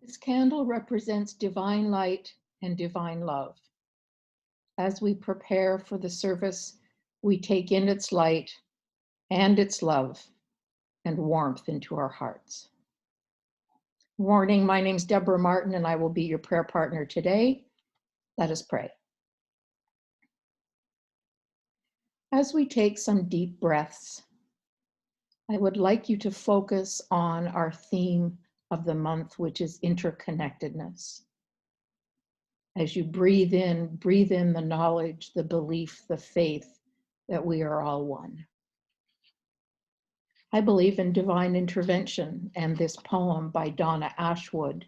This candle represents divine light and divine love. As we prepare for the service, we take in its light and its love and warmth into our hearts. Warning, my name's Deborah Martin, and I will be your prayer partner today. Let us pray. As we take some deep breaths, I would like you to focus on our theme of the month, which is interconnectedness. As you breathe in the knowledge, the belief, the faith that we are all one. I believe in divine intervention, and this poem by Donna Ashwood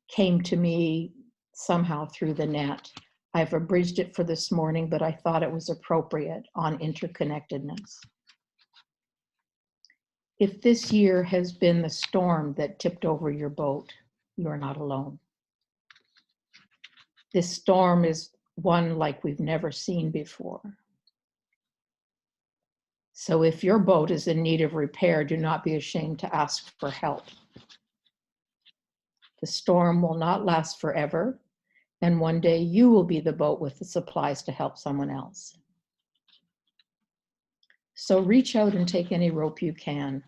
came to me somehow through the net. I've abridged it for this morning, but I thought it was appropriate on interconnectedness. If this year has been the storm that tipped over your boat, you are not alone. This storm is one like we've never seen before. So if your boat is in need of repair, do not be ashamed to ask for help. The storm will not last forever, and one day you will be the boat with the supplies to help someone else. So reach out and take any rope you can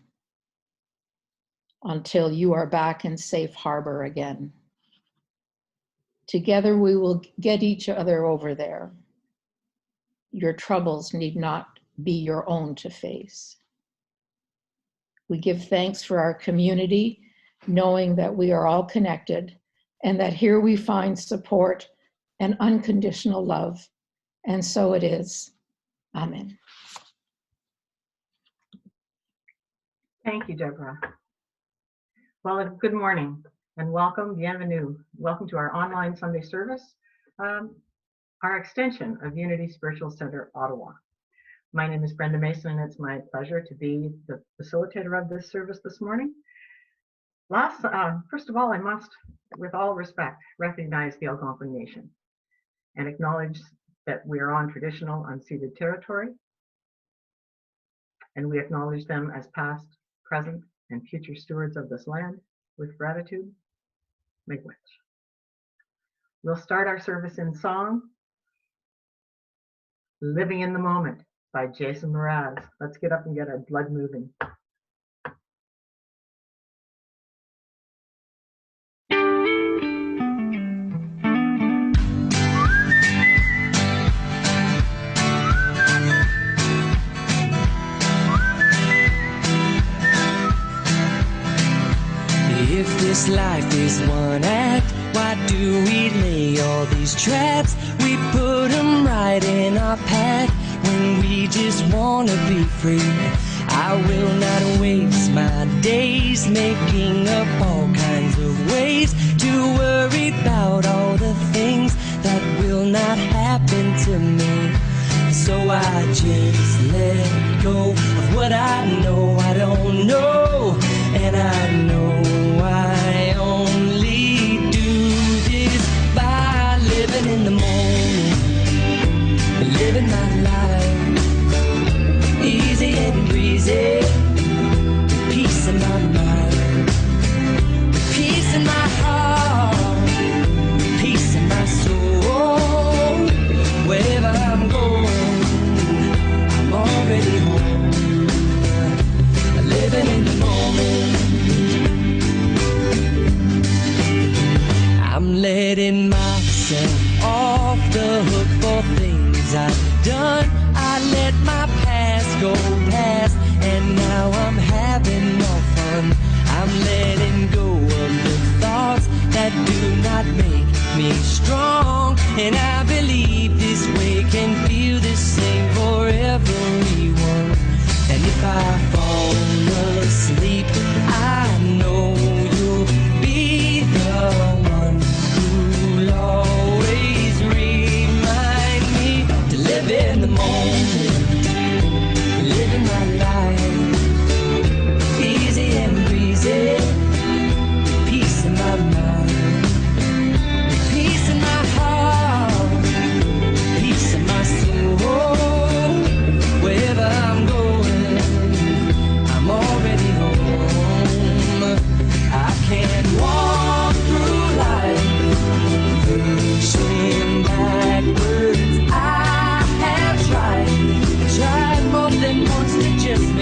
until you are back in safe harbor again. Together we will get each other over there. Your troubles need not be your own to face. We give thanks for our community, knowing that we are all connected and that here we find support and unconditional love. And so it is. Amen. Thank you, Deborah. Well, good morning and welcome, bienvenue. Welcome to our online Sunday service, our extension of Unity Spiritual Center, Ottawa. My name is Brenda Mason, and it's my pleasure to be the facilitator of this service this morning. First of all, I must, with all respect, recognize the Algonquin Nation and acknowledge that we are on traditional unceded territory, and we acknowledge them as past, present, and future stewards of this land with gratitude. Make wish. We'll start our service in song, Living in the Moment by Jason Mraz. Let's get up and get our blood moving. If this life is one act, why do we lay all these traps? We put them right in our path when we just wanna be free. I will not waste my days making up all kinds of ways to worry about all the things that will not happen to me. So I just let go of what I know I don't know, and I know I only do this by living in the moment, living my life easy and breezy, peace in my mind, peace in my heart, peace in my soul. Wherever I'm going, I'm already home, living in the moment. I'm letting myself off the hook for things I've done. I let my past go past, and now I'm having more fun. I'm letting go of the thoughts that do not make me strong, and I believe this way can feel the same for everyone. And if I fall asleep, I know you'll be the one who'll always remind me to live in the moment, living my life easy and breezy, peace in my mind, peace in my heart,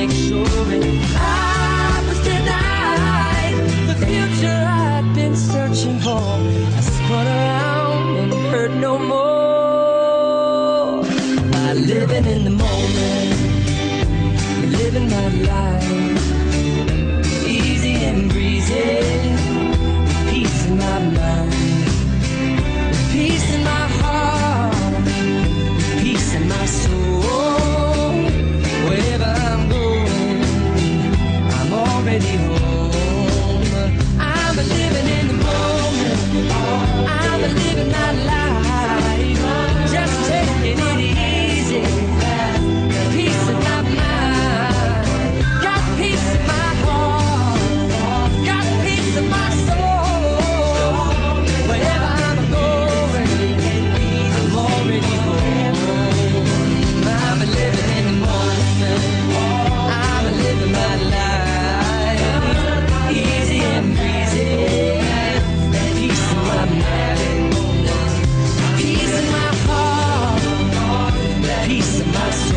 make sure that I was denied the future I'd been searching for. I spun around and heard no more. By living in the moment, living my life, easy and breezy, with peace in my mind, with peace in my heart, with peace in my soul. Wherever I'm going, I'm already home. I'm living in the moment, I'm living my life, just taking it easy. Peace in my mind, got peace in my heart, got peace in my soul. Wherever I'm going, I'm already home. I'm living in the moment, I'm living my life, easy and breezy. Peace in my mind, peace in my heart, peace in my soul.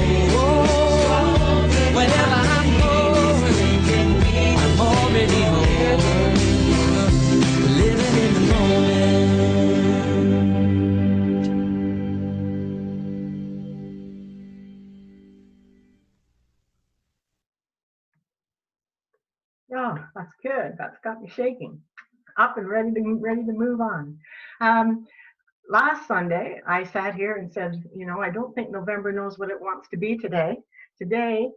Whenever I'm going, I'm already home. Living in the moment. Oh, that's good. That's got me shaking, up and ready to move on. Last Sunday, I sat here and said, you know, I don't think November knows what it wants to be today. Today,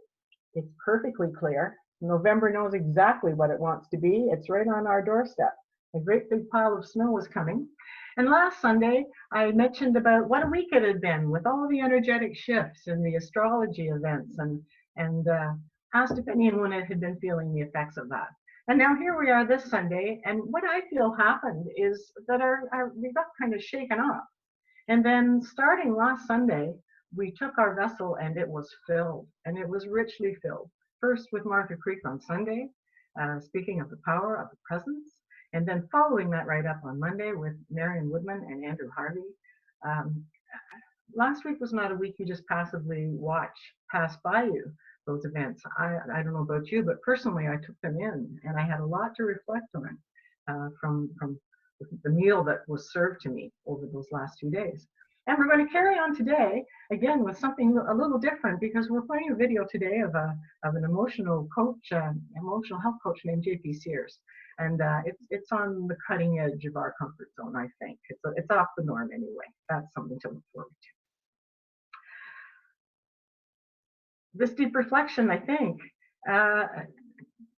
it's perfectly clear. November knows exactly what it wants to be. It's right on our doorstep. A great big pile of snow is coming. And last Sunday, I mentioned about what a week it had been with all the energetic shifts and the astrology events, and asked if anyone had been feeling the effects of that. And now here we are this Sunday, and what I feel happened is that we got kind of shaken up. And then starting last Sunday, we took our vessel and it was filled, and it was richly filled. First with Martha Creek on Sunday, speaking of the power of the presence, and then following that right up on Monday with Marion Woodman and Andrew Harvey. Last week was not a week you just passively watch pass by you, those events. I don't know about you, but personally I took them in and I had a lot to reflect on from the meal that was served to me over those last 2 days. And we're going to carry on today, again, with something a little different, because we're playing a video today of an emotional coach, emotional health coach named JP Sears. And it's on the cutting edge of our comfort zone, I think. It's off the norm anyway. That's something to look forward to. This deep reflection, I think,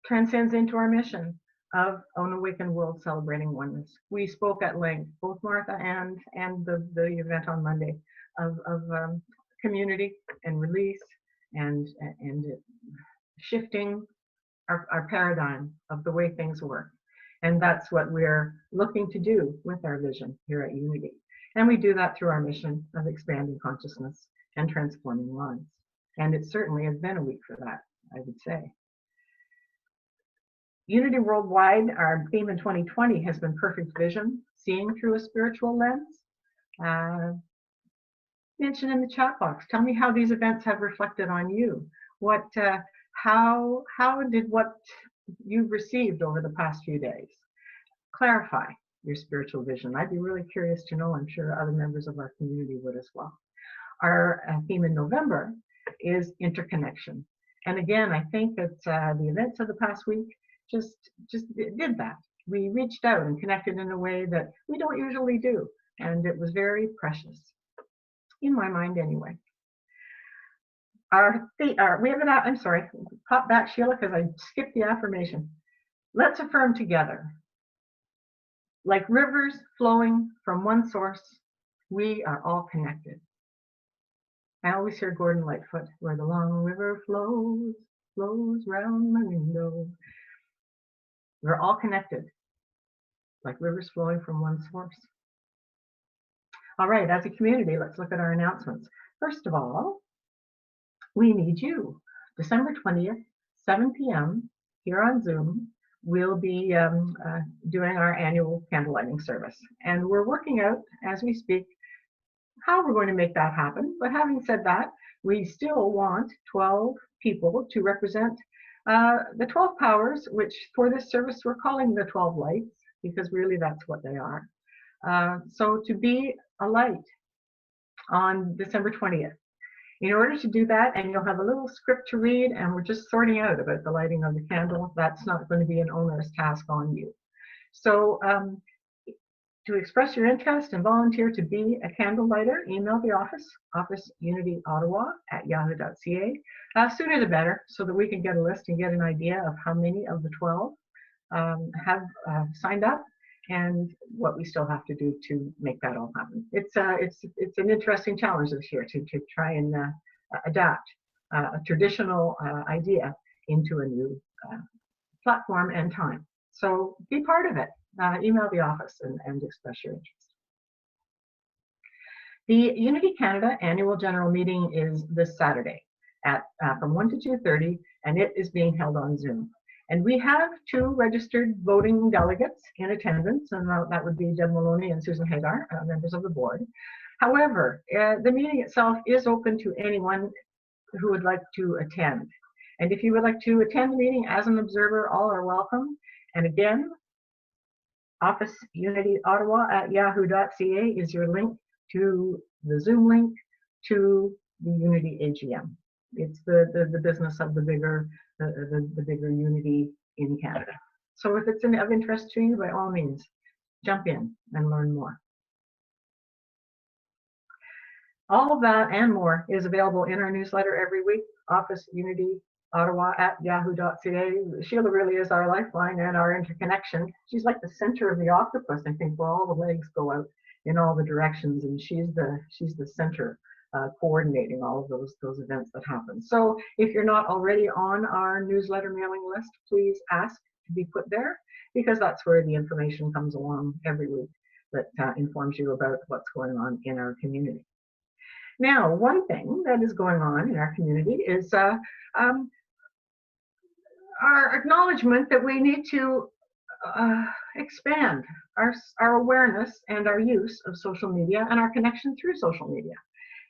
transcends into our mission of an awakened world celebrating oneness. We spoke at length, both Martha and the event on Monday, of community and release and shifting our paradigm of the way things work. And that's what we're looking to do with our vision here at Unity. And we do that through our mission of expanding consciousness and transforming lives. And it certainly has been a week for that, I would say. Unity Worldwide, our theme in 2020 has been perfect vision, seeing through a spiritual lens. Mention in the chat box, tell me how these events have reflected on you. How did what you've received over the past few days clarify your spiritual vision? I'd be really curious to know. I'm sure other members of our community would as well. Our theme in November is interconnection. And again, I think that the events of the past week just did that. We reached out and connected in a way that we don't usually do. And it was very precious, in my mind anyway. We have an, I'm sorry, pop back, Sheila, because I skipped the affirmation. Let's affirm together. Like rivers flowing from one source, we are all connected. I always hear Gordon Lightfoot, where the long river flows round my window. We're all connected, like rivers flowing from one source. All right, as a community, let's look at our announcements. First of all, we need you. December 20th, 7 p.m. here on Zoom, we'll be doing our annual candle lighting service. And we're working out, as we speak, how we're going to make that happen. But having said that, we still want 12 people to represent the 12 powers, which for this service we're calling the 12 lights, because really that's what they are. So to be a light on December 20th. In order to do that, and you'll have a little script to read, and we're just sorting out about the lighting of the candle. That's not going to be an onerous task on you. So to express your interest and volunteer to be a candle lighter, email the office unityottawa@yahoo.ca. Sooner the better, so that we can get a list and get an idea of how many of the 12 have signed up, and what we still have to do to make that all happen. It's an interesting challenge this year to try and adapt a traditional idea into a new platform and time. So be part of it. Email the office and express your interest. The Unity Canada Annual General Meeting is this Saturday at from 1 to 2:30, and it is being held on Zoom. And we have 2 registered voting delegates in attendance, and that would be Deb Maloney and Susan Hagar, members of the board. However, the meeting itself is open to anyone who would like to attend. And if you would like to attend the meeting as an observer, all are welcome. And again, office unityottawa@yahoo.ca is your link to the Zoom link to the Unity AGM. It's the business of the bigger Unity in Canada. So if it's of interest to you, by all means, jump in and learn more. All of that and more is available in our newsletter every week, office unityottawa@yahoo.ca. Sheila really is our lifeline and our interconnection. She's like the center of the octopus, I think, where all the legs go out in all the directions, and she's the center coordinating all of those events that happen. So if you're not already on our newsletter mailing list, please ask to be put there, because that's where the information comes along every week that informs you about what's going on in our community. Now, one thing that is going on in our community is our acknowledgement that we need to expand our awareness and our use of social media and our connection through social media.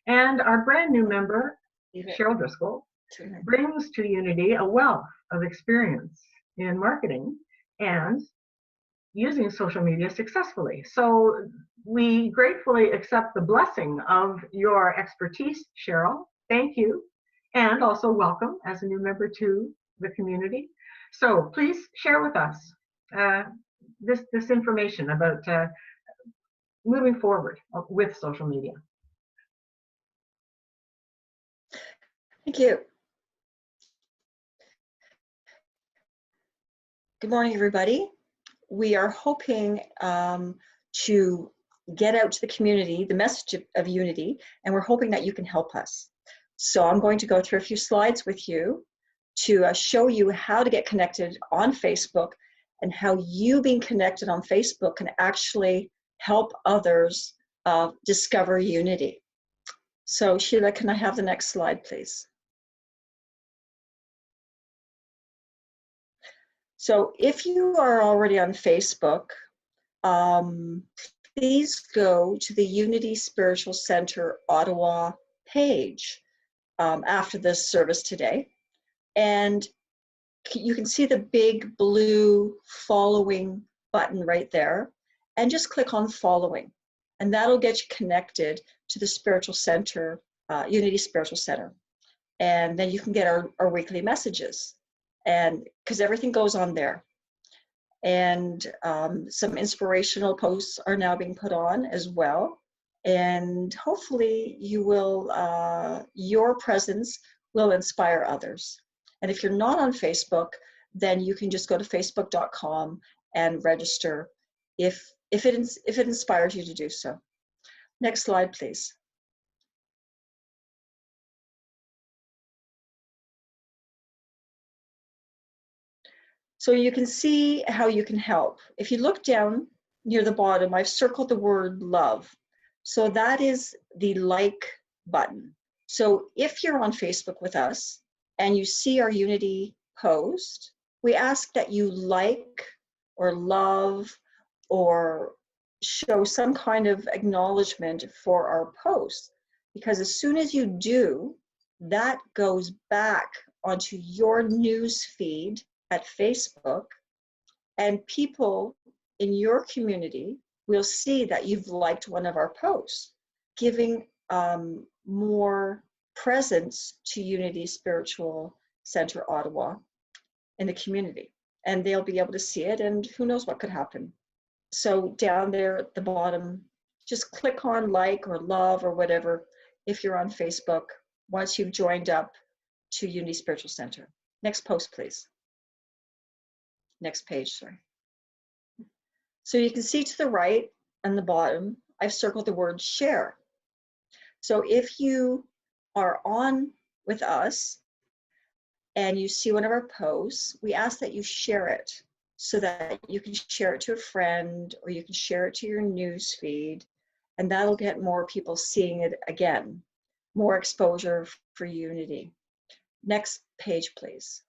And our brand new member, Cheryl Driscoll, brings to Unity a wealth of experience in marketing and using social media successfully. So we gratefully accept the blessing of your expertise, Cheryl. Thank you. And also welcome as a new member to the community. So please share with us this information about moving forward with social media. Thank you. Good morning, everybody. We are hoping to get out to the community the message of Unity, and we're hoping that you can help us. So I'm going to go through a few slides with you to show you how to get connected on Facebook and how you being connected on Facebook can actually help others discover Unity. So Sheila, can I have the next slide, please? So if you are already on Facebook, please go to the Unity Spiritual Center Ottawa page after this service today. And you can see the big blue following button right there. And just click on following. And that'll get you connected to the Spiritual Center, Unity Spiritual Center. And then you can get our weekly messages. And because everything goes on there. And some inspirational posts are now being put on as well. And hopefully you will, your presence will inspire others. And if you're not on Facebook, then you can just go to facebook.com and register if it inspires you to do so. Next slide, please. So you can see how you can help. If you look down near the bottom, I've circled the word love. So that is the like button. So if you're on Facebook with us and you see our Unity post, we ask that you like or love or show some kind of acknowledgement for our post. Because as soon as you do, that goes back onto your news feed at Facebook, and people in your community will see that you've liked one of our posts, giving more presence to Unity Spiritual Center Ottawa in the community. And they'll be able to see it, and who knows what could happen. So down there at the bottom, just click on like or love or whatever if you're on Facebook once you've joined up to Unity Spiritual Center. Next post, please. Next page, sorry. So you can see to the right and the bottom, I've circled the word share. So if you are on with us and you see one of our posts, we ask that you share it so that you can share it to a friend or you can share it to your news feed, and that'll get more people seeing it again, more exposure for Unity. Next page, please.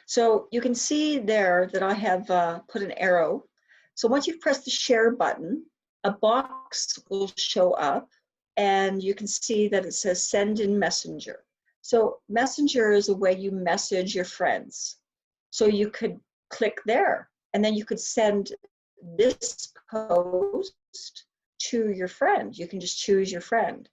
So you can see there that I have put an arrow. So once you've pressed the share button, a box will show up and you can see that it says send in Messenger. So Messenger is a way you message your friends. So you could click there and then you could send this post to your friend. You can just choose your friend.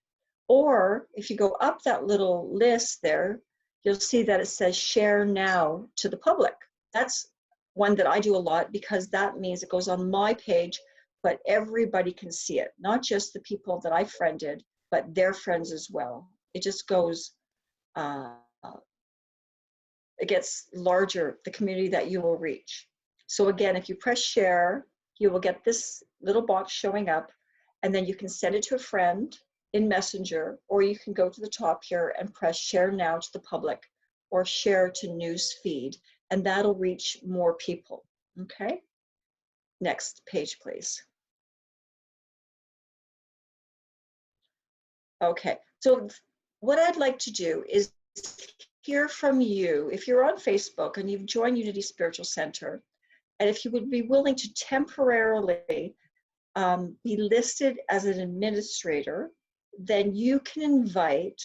Or if you go up that little list there, you'll see that it says share now to the public. That's one that I do a lot because that means it goes on my page, but everybody can see it, not just the people that I friended, but their friends as well. It just goes, it gets larger, the community that you will reach. So again, if you press share, you will get this little box showing up, and then you can send it to a friend in Messenger, or you can go to the top here and press share now to the public or share to news feed, and that'll reach more people. Okay, next page, please. Okay, so what I'd like to do is hear from you. If you're on Facebook and you've joined Unity Spiritual Center, and if you would be willing to temporarily be listed as an administrator, then you can invite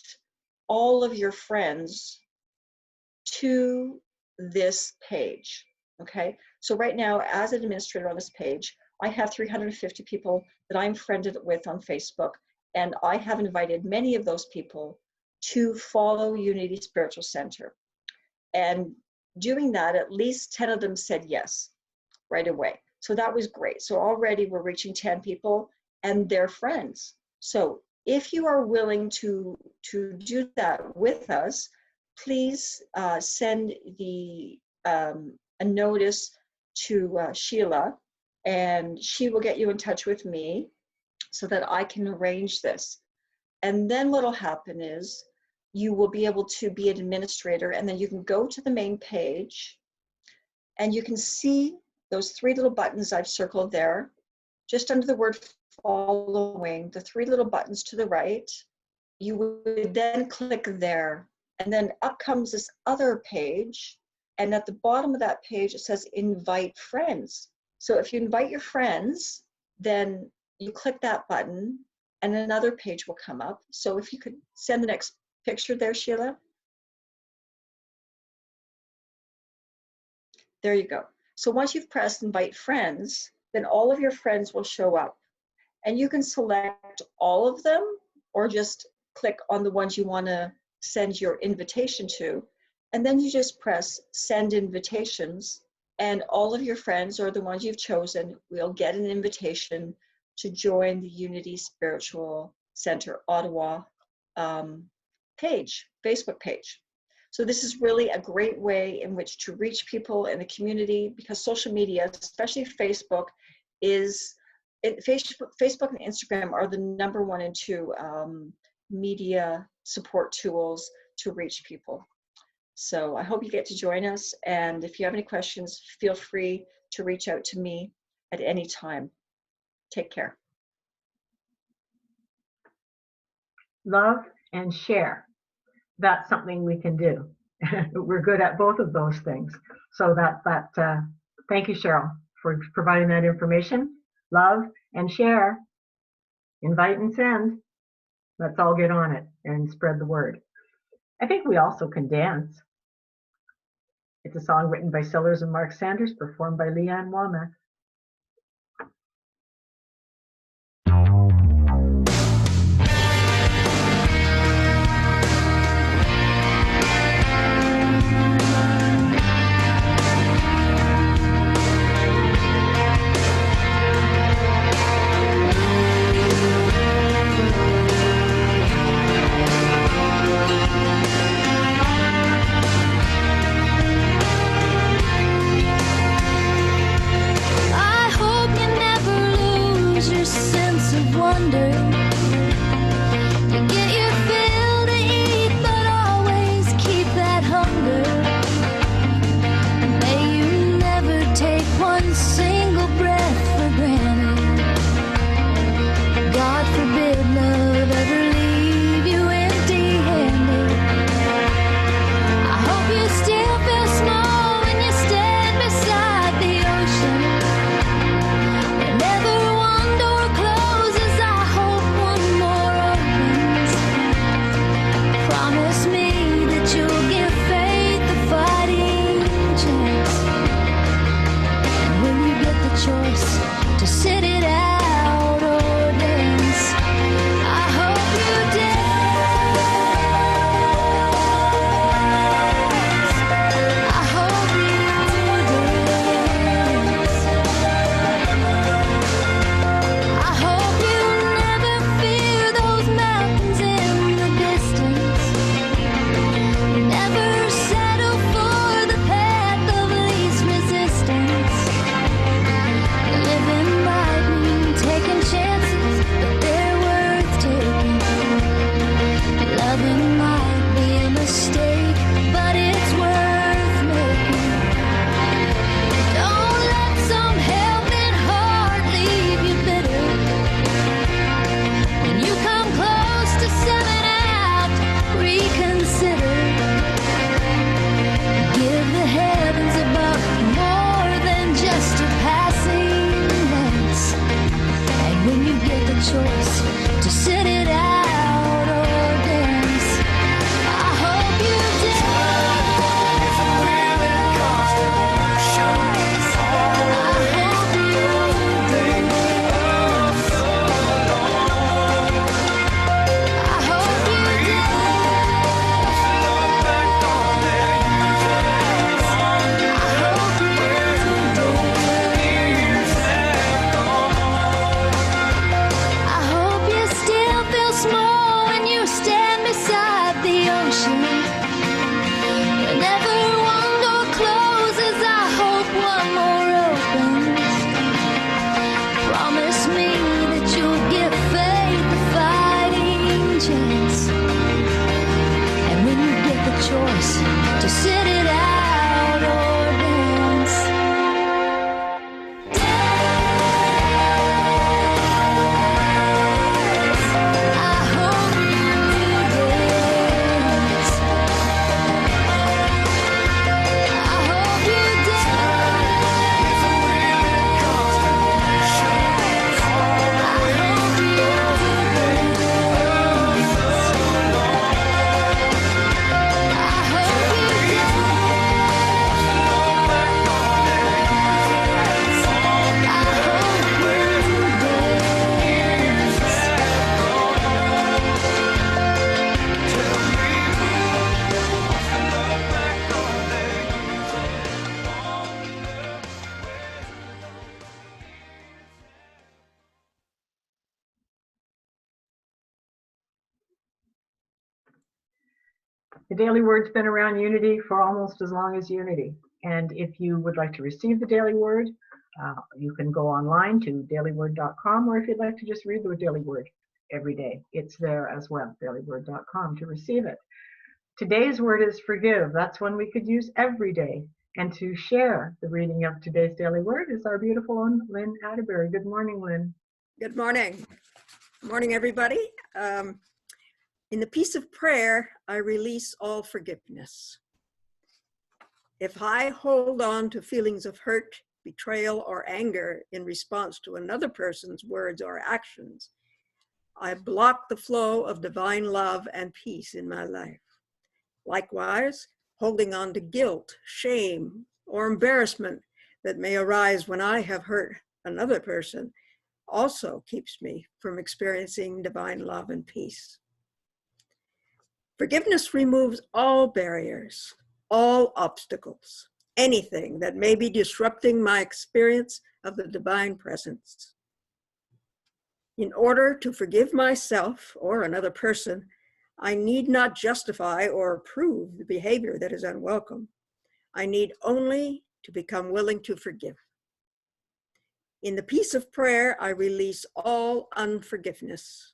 all of your friends to this page, okay? So right now, as an administrator on this page, I have 350 people that I'm friended with on Facebook, and I have invited many of those people to follow Unity Spiritual Center. And doing that, at least 10 of them said yes right away. So that was great. So already we're reaching 10 people and their friends. So if you are willing to do that with us, please send a notice to Sheila, and she will get you in touch with me so that I can arrange this. And then what will happen is you will be able to be an administrator, and then you can go to the main page and you can see those three little buttons I've circled there, just under the word following, the three little buttons to the right. You would then click there, and then up comes this other page, and at the bottom of that page it says invite friends. So if you invite your friends, then you click that button and another page will come up. So if you could send the next picture there, Sheila. There you go. So once you've pressed invite friends, then all of your friends will show up, and you can select all of them or just click on the ones you want to send your invitation to, and then you just press send invitations, and all of your friends or the ones you've chosen will get an invitation to join the Unity Spiritual Center Ottawa page, Facebook page. So this is really a great way in which to reach people in the community, because social media, especially Facebook, Facebook and Instagram are the #1 and 2 media support tools to reach people. So I hope you get to join us, and if you have any questions, feel free to reach out to me at any time. Take care. Love and share. That's something we can do. We're good at both of those things. So thank you, Cheryl, for providing that information. Love and share. Invite and send. Let's all get on it and spread the word. I think we also can dance. It's a song written by Sellers and Mark Sanders, performed by Leanne Womack. The Daily Word's been around Unity for almost as long as Unity. And if you would like to receive the Daily Word, you can go online to dailyword.com, or if you'd like to just read the Daily Word every day, it's there as well, dailyword.com, to receive it. Today's word is forgive. That's one we could use every day. And to share the reading of today's Daily Word is our beautiful own Lynn Atterbury. Good morning, Lynn. Good morning. Good morning, everybody. In the peace of prayer, I release all forgiveness. If I hold on to feelings of hurt, betrayal, or anger in response to another person's words or actions, I block the flow of divine love and peace in my life. Likewise, holding on to guilt, shame, or embarrassment that may arise when I have hurt another person also keeps me from experiencing divine love and peace. Forgiveness removes all barriers, all obstacles, anything that may be disrupting my experience of the divine presence. In order to forgive myself or another person, I need not justify or approve the behavior that is unwelcome. I need only to become willing to forgive. In the peace of prayer, I release all unforgiveness.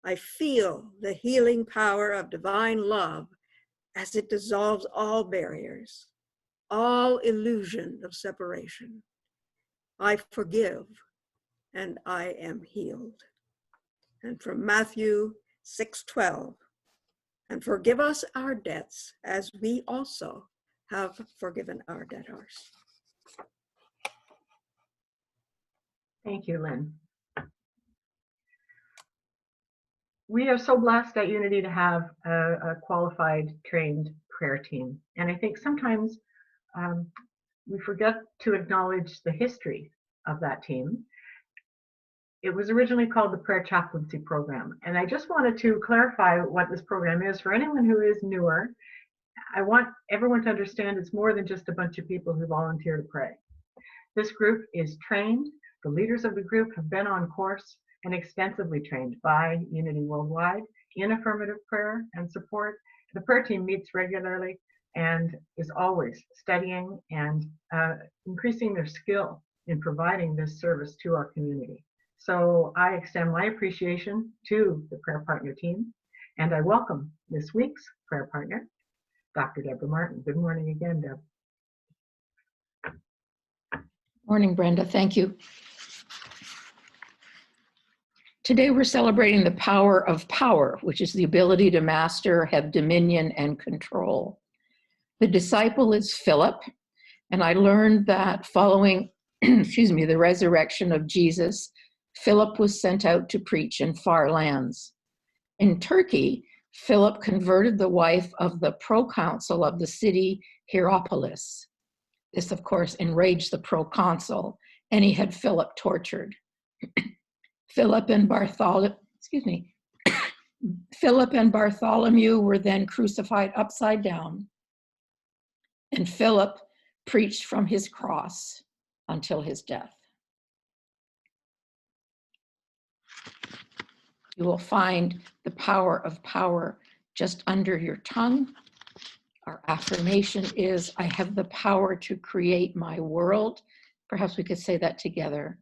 I feel the healing power of divine love as it dissolves all barriers, all illusion of separation. I forgive and I am healed. And from Matthew 6:12, and forgive us our debts as we also have forgiven our debtors. Thank you, Lynn. We are so blessed at Unity to have a qualified, trained prayer team. And I think sometimes we forget to acknowledge the history of that team. It was originally called the Prayer Chaplaincy Program. And I just wanted to clarify what this program is for anyone who is newer. I want everyone to understand it's more than just a bunch of people who volunteer to pray. This group is trained. The leaders of the group have been on course and extensively trained by Unity Worldwide in affirmative prayer and support. The prayer team meets regularly and is always studying and increasing their skill in providing this service to our community. So I extend my appreciation to the prayer partner team, and I welcome this week's prayer partner, Dr. Deborah Martin. Good morning again, Deb. Morning, Brenda. Thank you. Today we're celebrating the power of power, which is the ability to master, have dominion, and control. The disciple is Philip, and I learned that following, the resurrection of Jesus, Philip was sent out to preach in far lands. In Turkey, Philip converted the wife of the proconsul of the city Hierapolis. This, of course, enraged the proconsul, and he had Philip tortured. Philip and Bartholomew were then crucified upside down, and Philip preached from his cross until his death. You will find the power of power just under your tongue. Our affirmation is, I have the power to create my world. Perhaps we could say that together.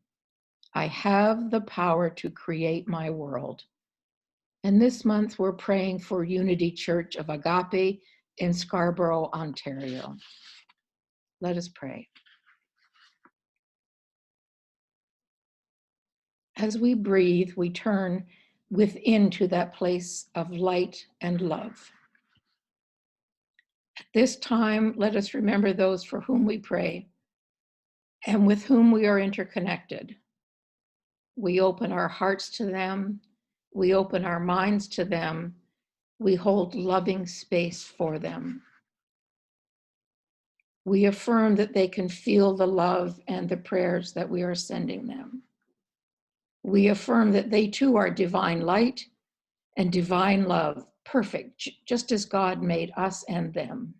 I have the power to create my world. And this month we're praying for Unity Church of Agape in Scarborough, Ontario. Let us pray. As we breathe, we turn within to that place of light and love. At this time, let us remember those for whom we pray and with whom we are interconnected. We open our hearts to them. We open our minds to them. We hold loving space for them. We affirm that they can feel the love and the prayers that we are sending them. We affirm that they too are divine light and divine love, perfect, just as God made us and them.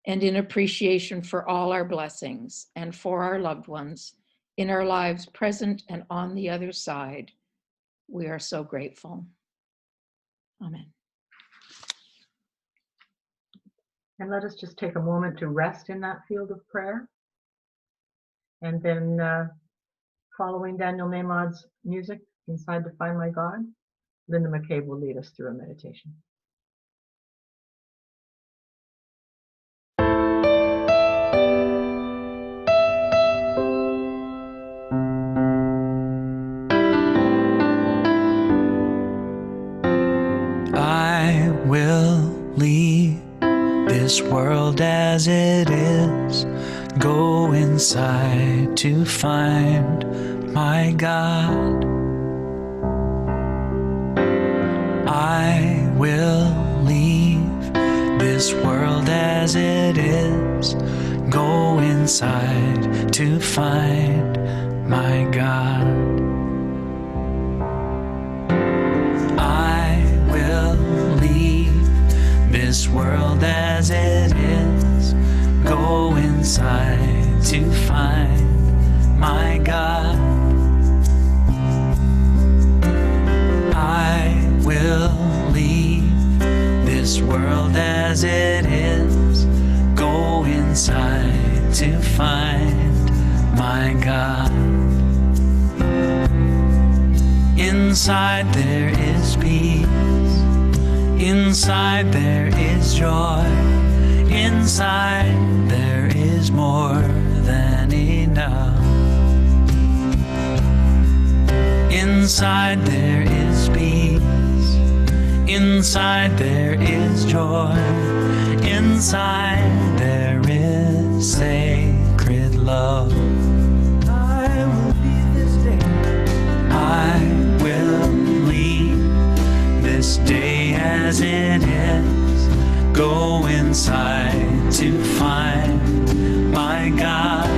And in appreciation for all our blessings and for our loved ones in our lives, present and on the other side, we are so grateful. Amen. And let us just take a moment to rest in that field of prayer. And then following Daniel Nahmad's music, Inside to Find My God, Linda McCabe will lead us through a meditation. I will leave this world as it is, go inside to find my God. will leave this world as it is, go inside to find my God. I will leave this world as it is, go inside to find my God. I will leave this world as it is, go inside to find my God. Inside there is peace, inside there is joy, inside there is more than enough. Inside there is peace, inside there is joy, inside there is sacred love. I will leave this day, I will leave this day as it is, go inside to find my God.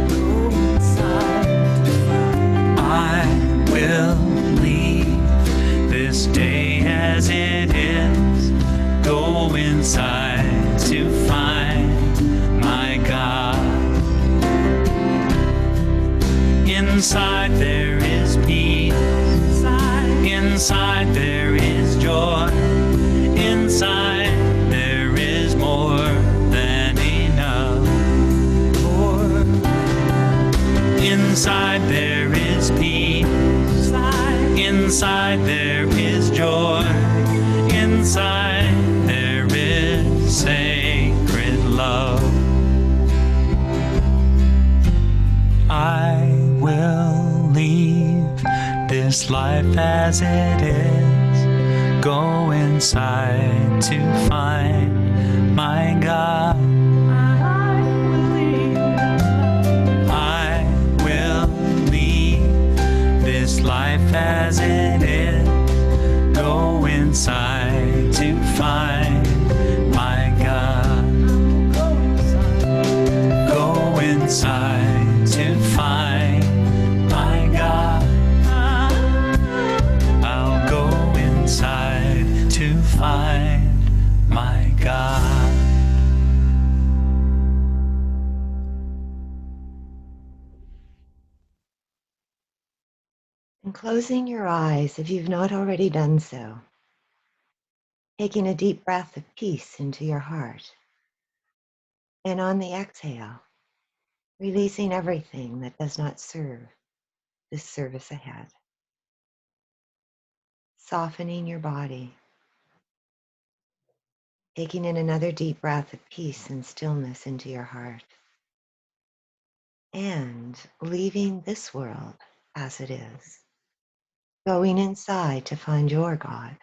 Go inside to find. I will leave this day as it is, go inside to find my God. Inside there is peace, inside there is joy, inside there is more than enough. Inside there is peace, inside there is joy, inside there is sacred love. I will leave this life as it is, go inside to find my God. I will leave this life as it is, go inside to find my God. Go inside to find my God. I'll go inside to find my God. And closing your eyes, if you've not already done so, taking a deep breath of peace into your heart. And on the exhale, releasing everything that does not serve this service ahead. Softening your body, taking in another deep breath of peace and stillness into your heart. And leaving this world as it is, going inside to find your God.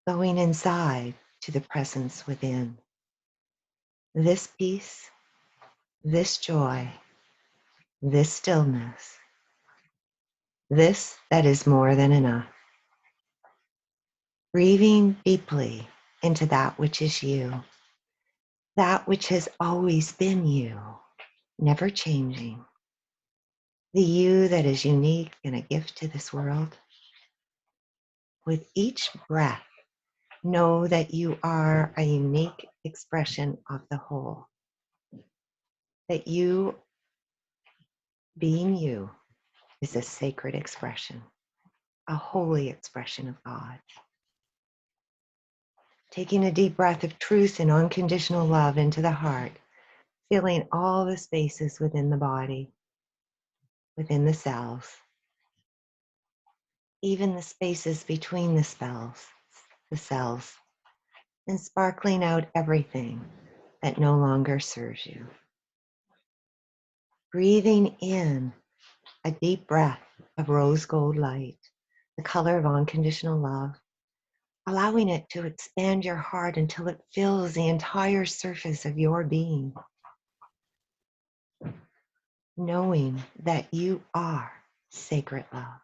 Going inside to the presence within. This peace, this joy, this stillness, this that is more than enough. Breathing deeply into that which is you, that which has always been you, never changing. The you that is unique and a gift to this world. With each breath, know that you are a unique expression of the whole. That you, being you, is a sacred expression, a holy expression of God. Taking a deep breath of truth and unconditional love into the heart, filling all the spaces within the body, within the cells, even the spaces between the cells, and sparkling out everything that no longer serves you. Breathing in a deep breath of rose gold light, the color of unconditional love, allowing it to expand your heart until it fills the entire surface of your being. Knowing that you are sacred love.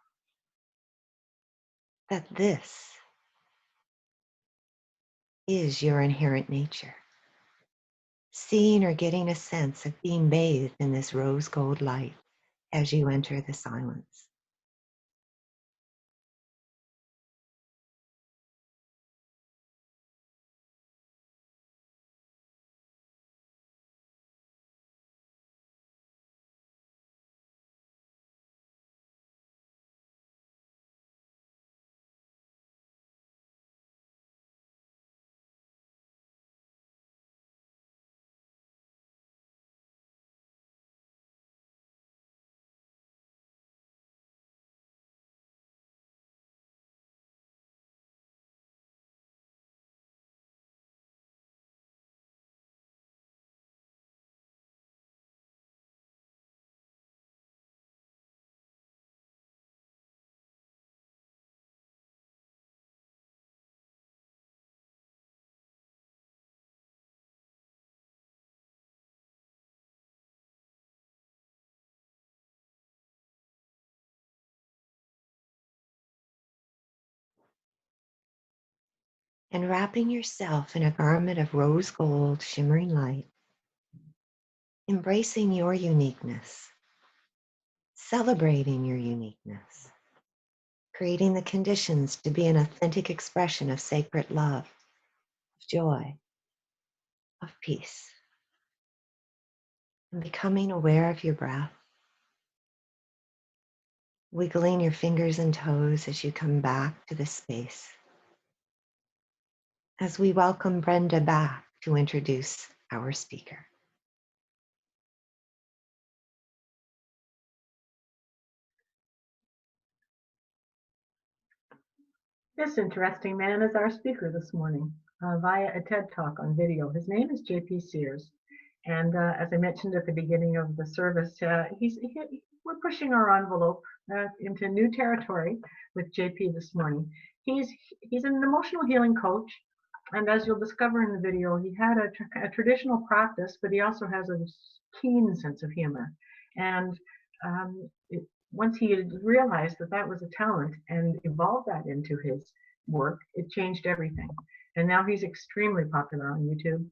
that this is your inherent nature. Seeing or getting a sense of being bathed in this rose gold light as you enter the silence. And wrapping yourself in a garment of rose gold shimmering light, embracing your uniqueness, celebrating your uniqueness, creating the conditions to be an authentic expression of sacred love, of joy, of peace, and becoming aware of your breath, wiggling your fingers and toes as you come back to this space. As we welcome Brenda back to introduce our speaker. This interesting man is our speaker this morning via a TED Talk on video. His name is JP Sears. And as I mentioned at the beginning of the service, we're pushing our envelope into new territory with JP this morning. He's an emotional healing coach. And as you'll discover in the video, he had a traditional practice, but he also has a keen sense of humor. And once he had realized that that was a talent and evolved that into his work, it changed everything. And now he's extremely popular on YouTube.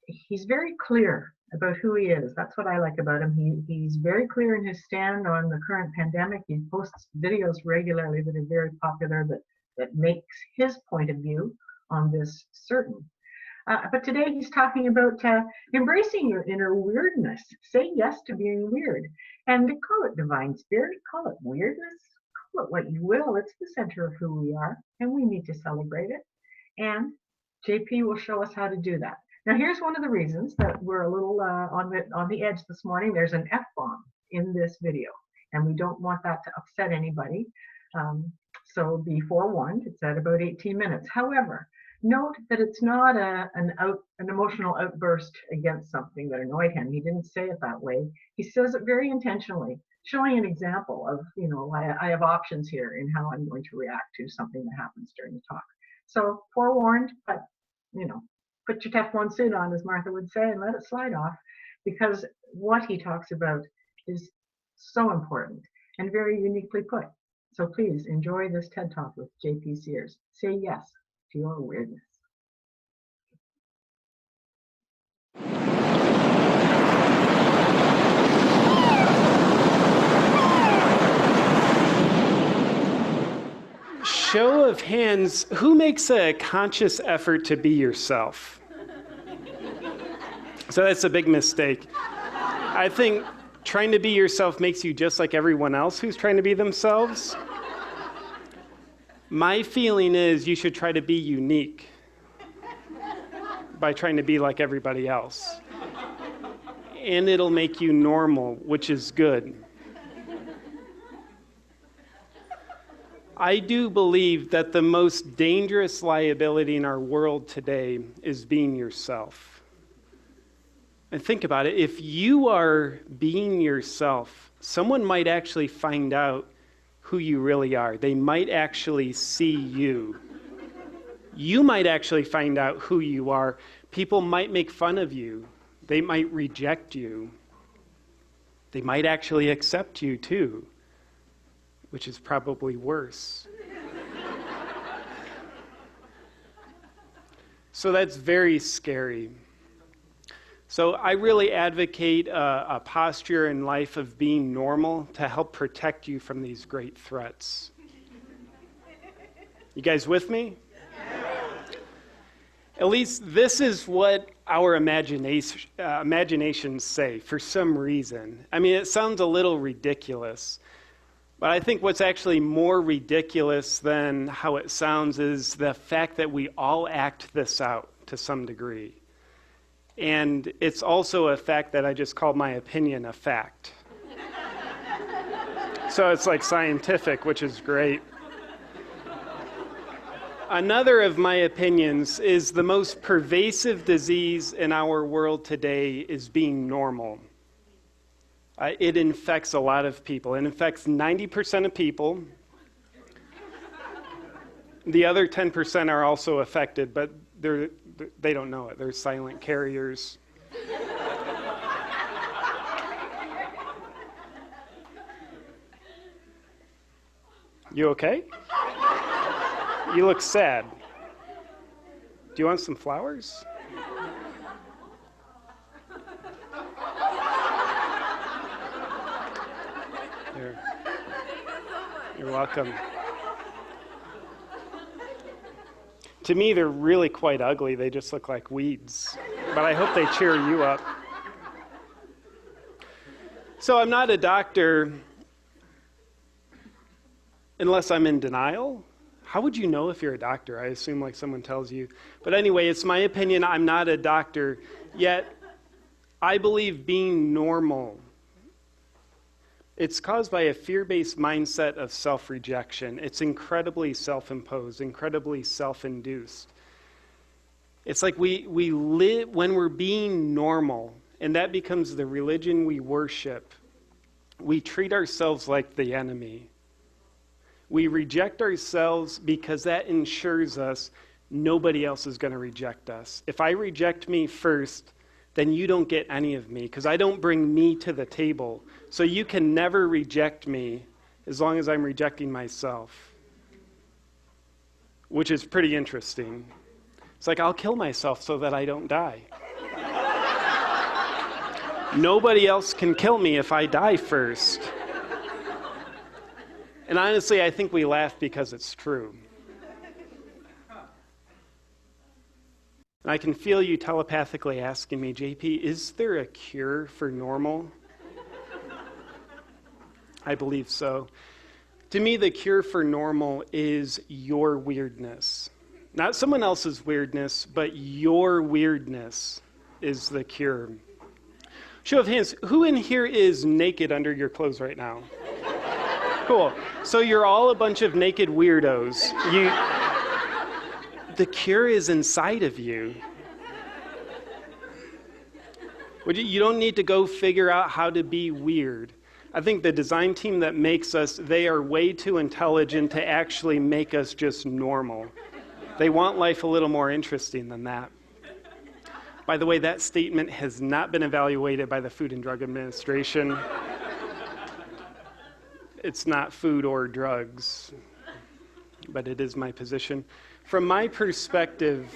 He's very clear about who he is. That's what I like about him. He's very clear in his stand on the current pandemic. He posts videos regularly that are very popular, that makes his point of view on this certain. But today he's talking about embracing your inner weirdness. Say yes to being weird. And call it divine spirit, call it weirdness, call it what you will. It's the center of who we are, and we need to celebrate it. And JP will show us how to do that. Now, here's one of the reasons that we're a little on the edge this morning. There's an F-bomb in this video, and we don't want that to upset anybody. So be forewarned, it's at about 18 minutes. However, note that it's not an emotional outburst against something that annoyed him. He didn't say it that way. He says it very intentionally, showing an example of, I have options here in how I'm going to react to something that happens during the talk. So forewarned, but, put your Teflon suit on, as Martha would say, and let it slide off, because what he talks about is so important and very uniquely put. So please enjoy this TED Talk with JP Sears. Say yes to your weirdness. Show of hands, who makes a conscious effort to be yourself? So that's a big mistake. I think trying to be yourself makes you just like everyone else who's trying to be themselves. My feeling is you should try to be unique by trying to be like everybody else. And it'll make you normal, which is good. I do believe that the most dangerous liability in our world today is being yourself. And think about it, if you are being yourself, someone might actually find out who you really are. They might actually see you. You might actually find out who you are. People might make fun of you. They might reject you. They might actually accept you too, which is probably worse. So that's very scary. So I really advocate a posture in life of being normal to help protect you from these great threats. You guys with me? At least this is what our imaginations say for some reason. I mean, it sounds a little ridiculous, but I think what's actually more ridiculous than how it sounds is the fact that we all act this out to some degree. And it's also a fact that I just called my opinion a fact. So it's like scientific, which is great. Another of my opinions is the most pervasive disease in our world today is being normal. It infects a lot of people. It infects 90% of people. The other 10% are also affected, but they don't know it. They're silent carriers. You okay? You look sad. Do you want some flowers? Here. You're welcome. To me, they're really quite ugly. They just look like weeds. But I hope they cheer you up. So I'm not a doctor unless I'm in denial. How would you know if you're a doctor? I assume like someone tells you. But anyway, it's my opinion. I'm not a doctor. Yet, I believe being normal, it's caused by a fear-based mindset of self-rejection. It's incredibly self-imposed, incredibly self-induced. It's like we live, when we're being normal, and that becomes the religion we worship, we treat ourselves like the enemy. We reject ourselves because that ensures us nobody else is going to reject us. If I reject me first, then you don't get any of me because I don't bring me to the table. So you can never reject me as long as I'm rejecting myself, which is pretty interesting. It's like I'll kill myself so that I don't die. Nobody else can kill me if I die first. And honestly, I think we laugh because it's true. And I can feel you telepathically asking me, JP, is there a cure for normal? I believe so. To me, the cure for normal is your weirdness. Not someone else's weirdness, but your weirdness is the cure. Show of hands, who in here is naked under your clothes right now? Cool. So you're all a bunch of naked weirdos. The cure is inside of you. You don't need to go figure out how to be weird. I think the design team that makes us, they are way too intelligent to actually make us just normal. They want life a little more interesting than that. By the way, that statement has not been evaluated by the Food and Drug Administration. It's not food or drugs, but it is my position. From my perspective,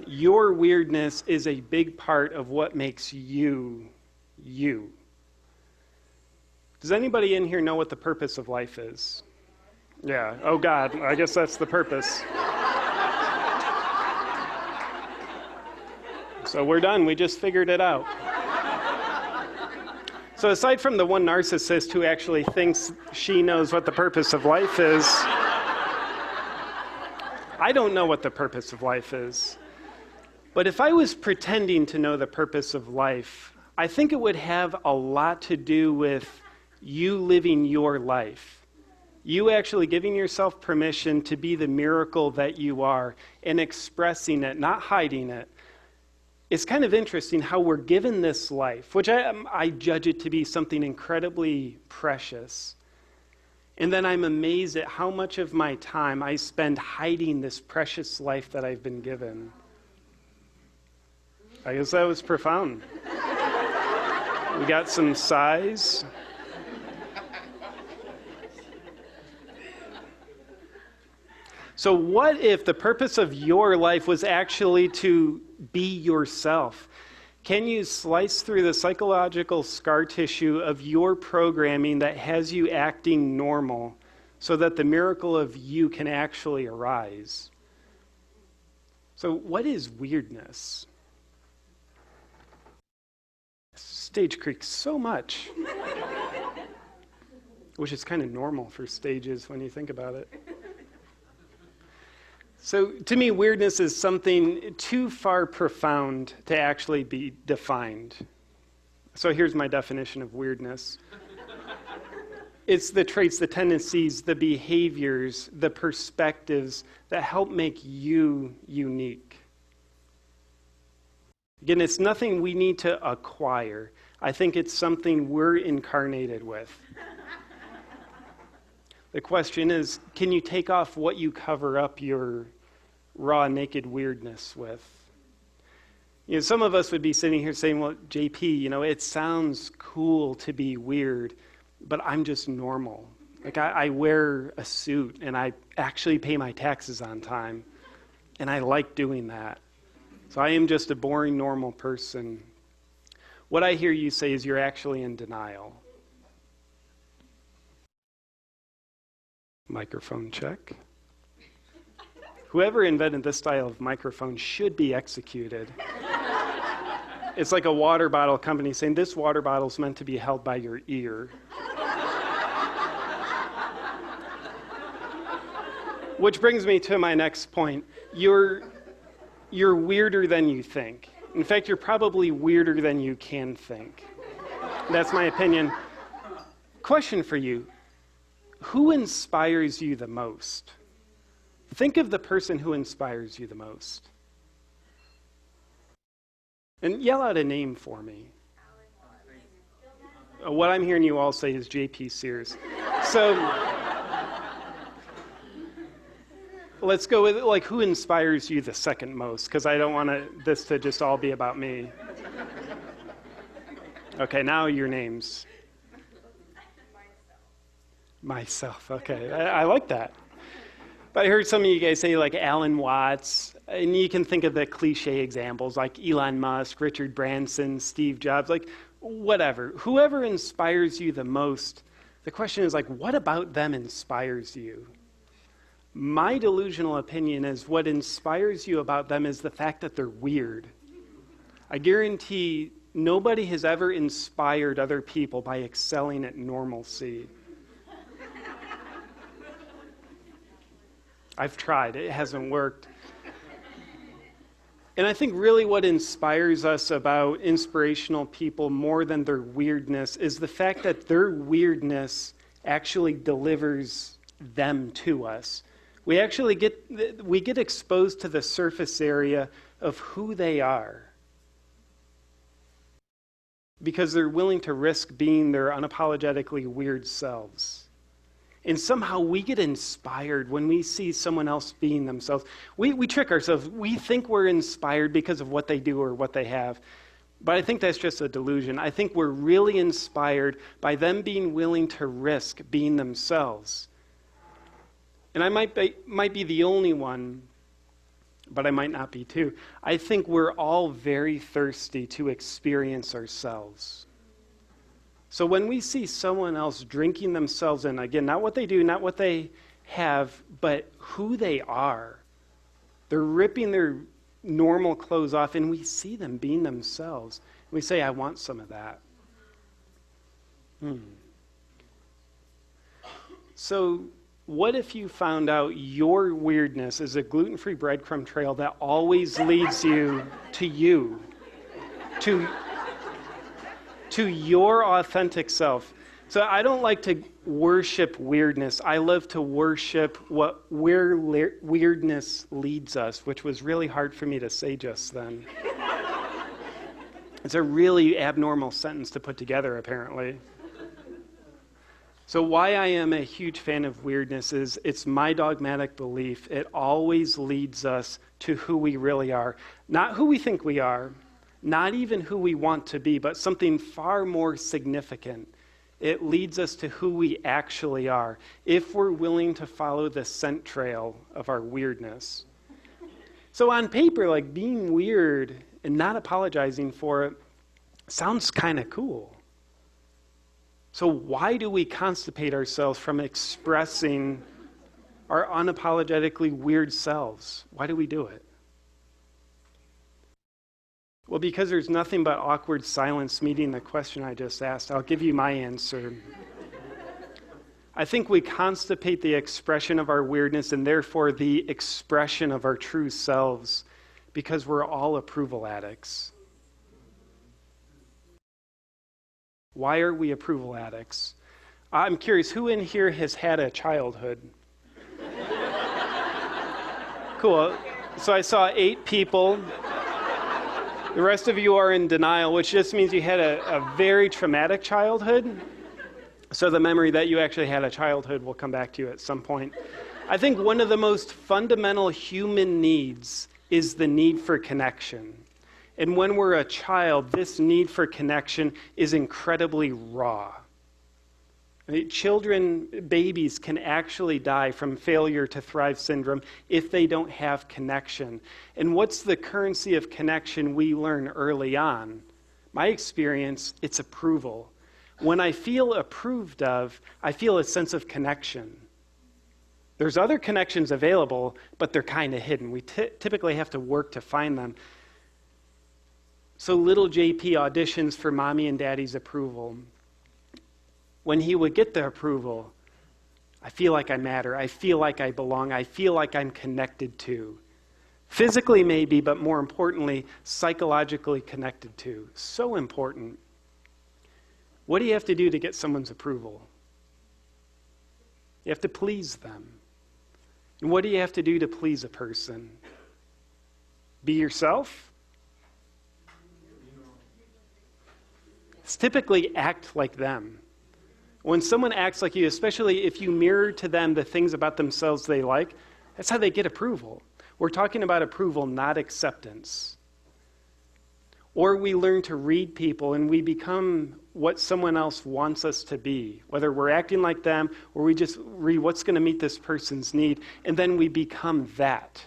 your weirdness is a big part of what makes you, you. Does anybody in here know what the purpose of life is? Yeah, oh God, I guess that's the purpose. So we're done, we just figured it out. So aside from the one narcissist who actually thinks she knows what the purpose of life is, I don't know what the purpose of life is. But if I was pretending to know the purpose of life, I think it would have a lot to do with you living your life. You actually giving yourself permission to be the miracle that you are and expressing it, not hiding it. It's kind of interesting how we're given this life, which I judge it to be something incredibly precious. And then I'm amazed at how much of my time I spend hiding this precious life that I've been given. I guess that was profound. We got some sighs. So what if the purpose of your life was actually to be yourself? Can you slice through the psychological scar tissue of your programming that has you acting normal so that the miracle of you can actually arise? So what is weirdness? Stage creaks so much. Which is kind of normal for stages when you think about it. So to me, weirdness is something too far profound to actually be defined. So here's my definition of weirdness. It's the traits, the tendencies, the behaviors, the perspectives that help make you unique. Again, it's nothing we need to acquire. I think it's something we're incarnated with. The question is, can you take off what you cover up your raw, naked weirdness with? You know, some of us would be sitting here saying, well, JP, you know, it sounds cool to be weird, but I'm just normal. Like I wear a suit and I actually pay my taxes on time, and I like doing that. So I am just a boring, normal person. What I hear you say is you're actually in denial. Microphone check. Whoever invented this style of microphone should be executed. It's like a water bottle company saying, this water bottle is meant to be held by your ear. Which brings me to my next point. You're weirder than you think. In fact, you're probably weirder than you can think. That's my opinion. Question for you. Who inspires you the most? Think of the person who inspires you the most. And yell out a name for me. What I'm hearing you all say is JP Sears. So let's go with, like, who inspires you the second most? Because I don't want this to just all be about me. Okay, now your names. Myself, okay. I like that. But I heard some of you guys say, like, Alan Watts, and you can think of the cliche examples like Elon Musk, Richard Branson, Steve Jobs, like, whatever. Whoever inspires you the most, the question is, like, what about them inspires you? My delusional opinion is what inspires you about them is the fact that they're weird. I guarantee nobody has ever inspired other people by excelling at normalcy. I've tried. It hasn't worked. And I think really what inspires us about inspirational people more than their weirdness is the fact that their weirdness actually delivers them to us. We actually get exposed to the surface area of who they are because they're willing to risk being their unapologetically weird selves. And somehow we get inspired when we see someone else being themselves. We trick ourselves. We think we're inspired because of what they do or what they have. But I think that's just a delusion. I think we're really inspired by them being willing to risk being themselves. And I might be the only one, but I might not be too. I think we're all very thirsty to experience ourselves. So when we see someone else drinking themselves in, again, not what they do, not what they have, but who they are, they're ripping their normal clothes off, and we see them being themselves. We say, I want some of that. So what if you found out your weirdness is a gluten-free breadcrumb trail that always leads you, to your authentic self? So I don't like to worship weirdness. I love to worship where weirdness leads us, which was really hard for me to say just then. It's a really abnormal sentence to put together, apparently. So why I am a huge fan of weirdness is it's my dogmatic belief. It always leads us to who we really are. Not who we think we are, not even who we want to be, but something far more significant. It leads us to who we actually are, if we're willing to follow the scent trail of our weirdness. So on paper, like being weird and not apologizing for it sounds kind of cool. So why do we constipate ourselves from expressing our unapologetically weird selves? Why do we do it? Well, because there's nothing but awkward silence meeting the question I just asked. I'll give you my answer. I think we constipate the expression of our weirdness and therefore the expression of our true selves because we're all approval addicts. Why are we approval addicts? I'm curious, who in here has had a childhood? Cool. So I saw 8 people. The rest of you are in denial, which just means you had a very traumatic childhood. So the memory that you actually had a childhood will come back to you at some point. I think one of the most fundamental human needs is the need for connection. And when we're a child, this need for connection is incredibly raw. Children, babies can actually die from failure to thrive syndrome if they don't have connection. And what's the currency of connection we learn early on? My experience, it's approval. When I feel approved of, I feel a sense of connection. There's other connections available, but they're kind of hidden. We typically have to work to find them. So little JP auditions for mommy and daddy's approval. When he would get the approval, I feel like I matter. I feel like I belong. I feel like I'm connected to. Physically maybe, but more importantly, psychologically connected to. So important. What do you have to do to get someone's approval? You have to please them. And what do you have to do to please a person? Be yourself? It's typically act like them. When someone acts like you, especially if you mirror to them the things about themselves they like, that's how they get approval. We're talking about approval, not acceptance. Or we learn to read people and we become what someone else wants us to be, whether we're acting like them or we just read what's going to meet this person's need, and then we become that.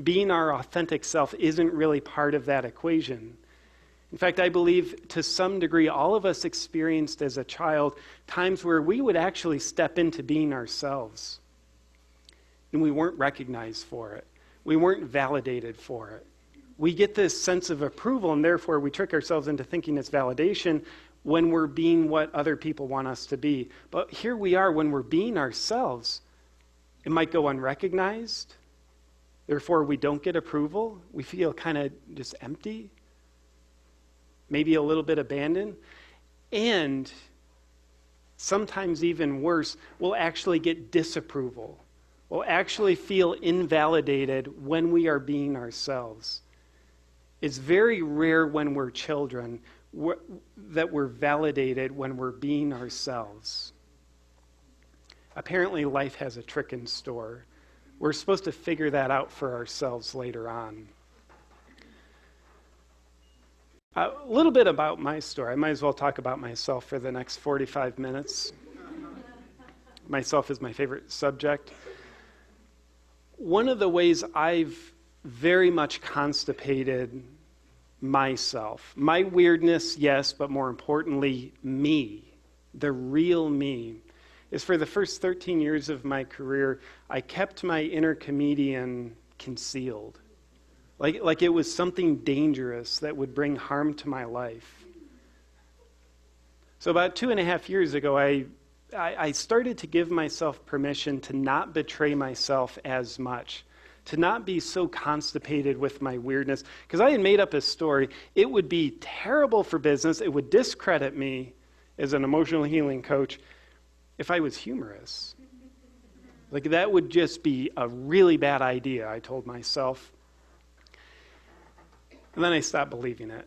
Being our authentic self isn't really part of that equation. In fact, I believe to some degree all of us experienced as a child times where we would actually step into being ourselves. And we weren't recognized for it. We weren't validated for it. We get this sense of approval, and therefore we trick ourselves into thinking it's validation when we're being what other people want us to be. But here we are when we're being ourselves. It might go unrecognized. Therefore, we don't get approval. We feel kind of just empty. Maybe a little bit abandoned. And sometimes even worse, we'll actually get disapproval. We'll actually feel invalidated when we are being ourselves. It's very rare when we're children that we're validated when we're being ourselves. Apparently, life has a trick in store. We're supposed to figure that out for ourselves later on. A little bit about my story. I might as well talk about myself for the next 45 minutes. Myself is my favorite subject. One of the ways I've very much constipated myself, my weirdness, yes, but more importantly, me, the real me, is for the first 13 years of my career, I kept my inner comedian concealed. Like it was something dangerous that would bring harm to my life. So about 2.5 years ago, I started to give myself permission to not betray myself as much, to not be so constipated with my weirdness, because I had made up a story. It would be terrible for business. It would discredit me as an emotional healing coach if I was humorous. Like that would just be a really bad idea, I told myself. And then I stopped believing it.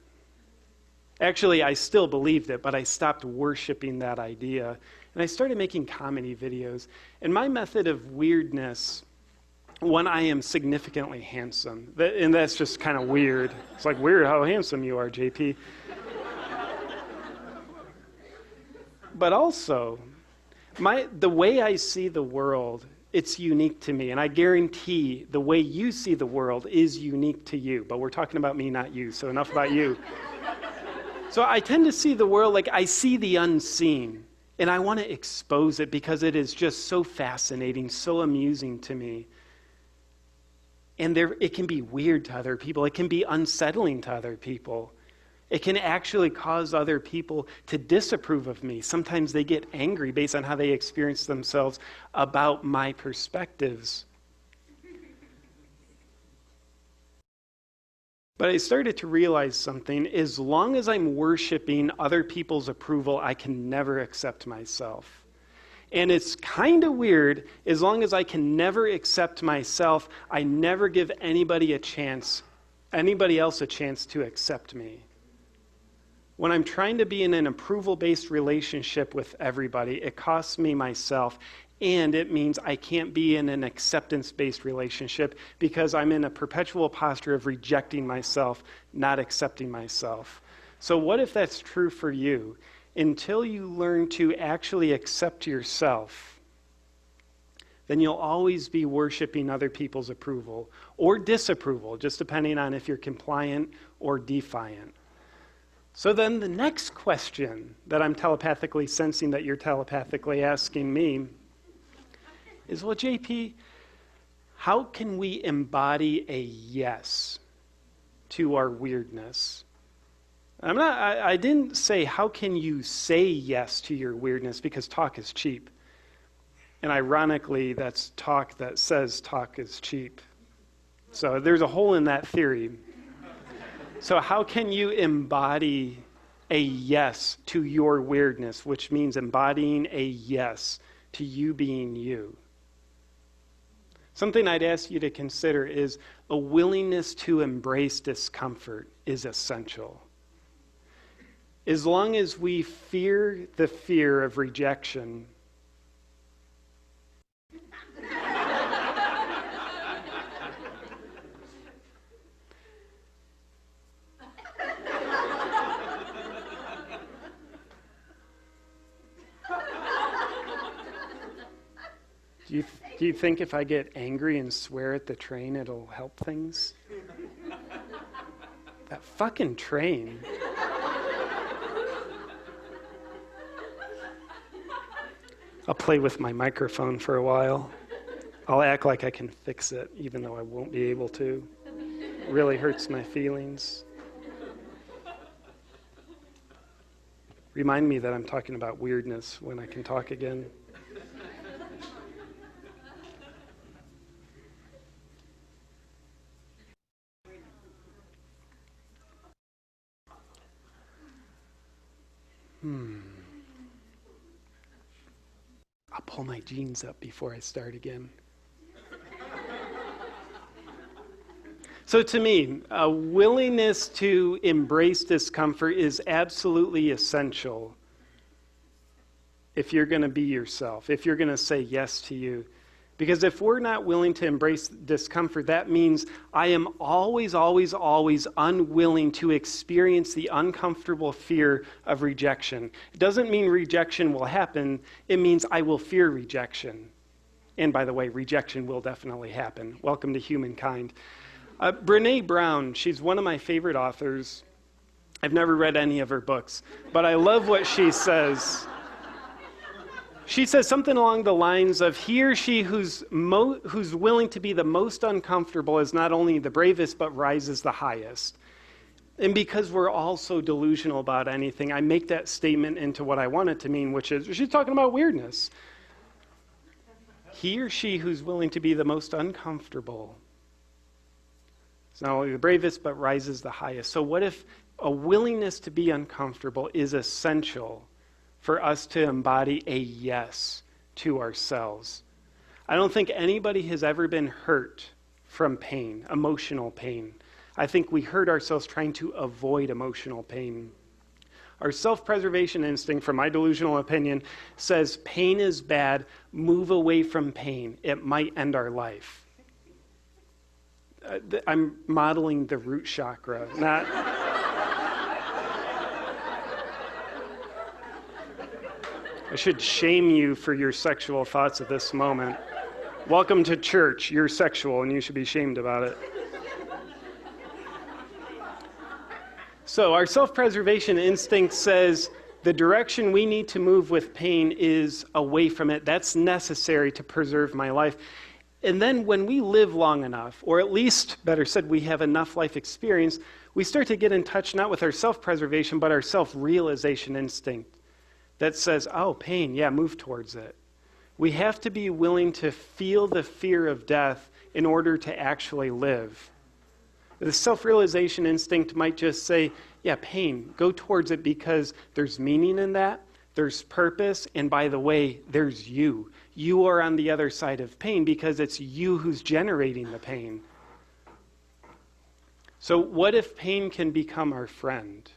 Actually, I still believed it, but I stopped worshiping that idea. And I started making comedy videos. And my method of weirdness, when I am significantly handsome, and that's just kind of weird. It's like, weird how handsome you are, JP. But also, the way I see the world, it's unique to me. And I guarantee the way you see the world is unique to you. But we're talking about me, not you. So enough about you. So I tend to see the world like I see the unseen. And I want to expose it because it is just so fascinating, so amusing to me. And it can be weird to other people. It can be unsettling to other people. It can actually cause other people to disapprove of me. Sometimes they get angry based on how they experience themselves about my perspectives. But I started to realize something. As long as I'm worshiping other people's approval, I can never accept myself. And it's kind of weird. As long as I can never accept myself, I never give anybody else a chance to accept me. When I'm trying to be in an approval-based relationship with everybody, it costs me myself, and it means I can't be in an acceptance-based relationship because I'm in a perpetual posture of rejecting myself, not accepting myself. So what if that's true for you? Until you learn to actually accept yourself, then you'll always be worshiping other people's approval or disapproval, just depending on if you're compliant or defiant. So then the next question that I'm telepathically sensing that you're telepathically asking me is, well, JP, how can we embody a yes to our weirdness? I didn't say, how can you say yes to your weirdness, because talk is cheap. And ironically, that's talk that says talk is cheap. So there's a hole in that theory. So how can you embody a yes to your weirdness, which means embodying a yes to you being you? Something I'd ask you to consider is a willingness to embrace discomfort is essential. As long as we fear the fear of rejection, do you think if I get angry and swear at the train, it'll help things? That fucking train. I'll play with my microphone for a while. I'll act like I can fix it, even though I won't be able to. It really hurts my feelings. Remind me that I'm talking about weirdness when I can talk again. I'll pull my jeans up before I start again. So to me, a willingness to embrace discomfort is absolutely essential if you're going to be yourself, if you're going to say yes to you. Because if we're not willing to embrace discomfort, that means I am always, always, always unwilling to experience the uncomfortable fear of rejection. It doesn't mean rejection will happen. It means I will fear rejection. And by the way, rejection will definitely happen. Welcome to humankind. Brené Brown, she's one of my favorite authors. I've never read any of her books, but I love what she says. She says something along the lines of, he or she who's willing to be the most uncomfortable is not only the bravest, but rises the highest. And because we're all so delusional about anything, I make that statement into what I want it to mean, which is, she's talking about weirdness. He or she who's willing to be the most uncomfortable is not only the bravest, but rises the highest. So what if a willingness to be uncomfortable is essential for us to embody a yes to ourselves? I don't think anybody has ever been hurt from pain, emotional pain. I think we hurt ourselves trying to avoid emotional pain. Our self-preservation instinct, from my delusional opinion, says pain is bad, move away from pain. It might end our life. I'm modeling the root chakra, not... I should shame you for your sexual thoughts at this moment. Welcome to church. You're sexual and you should be shamed about it. So our self-preservation instinct says the direction we need to move with pain is away from it. That's necessary to preserve my life. And then when we live long enough, or at least, better said, we have enough life experience, we start to get in touch not with our self-preservation, but our self-realization instinct that says, oh, pain, yeah, move towards it. We have to be willing to feel the fear of death in order to actually live. The self-realization instinct might just say, yeah, pain, go towards it because there's meaning in that, there's purpose, and by the way, there's you. You are on the other side of pain because it's you who's generating the pain. So what if pain can become our friend?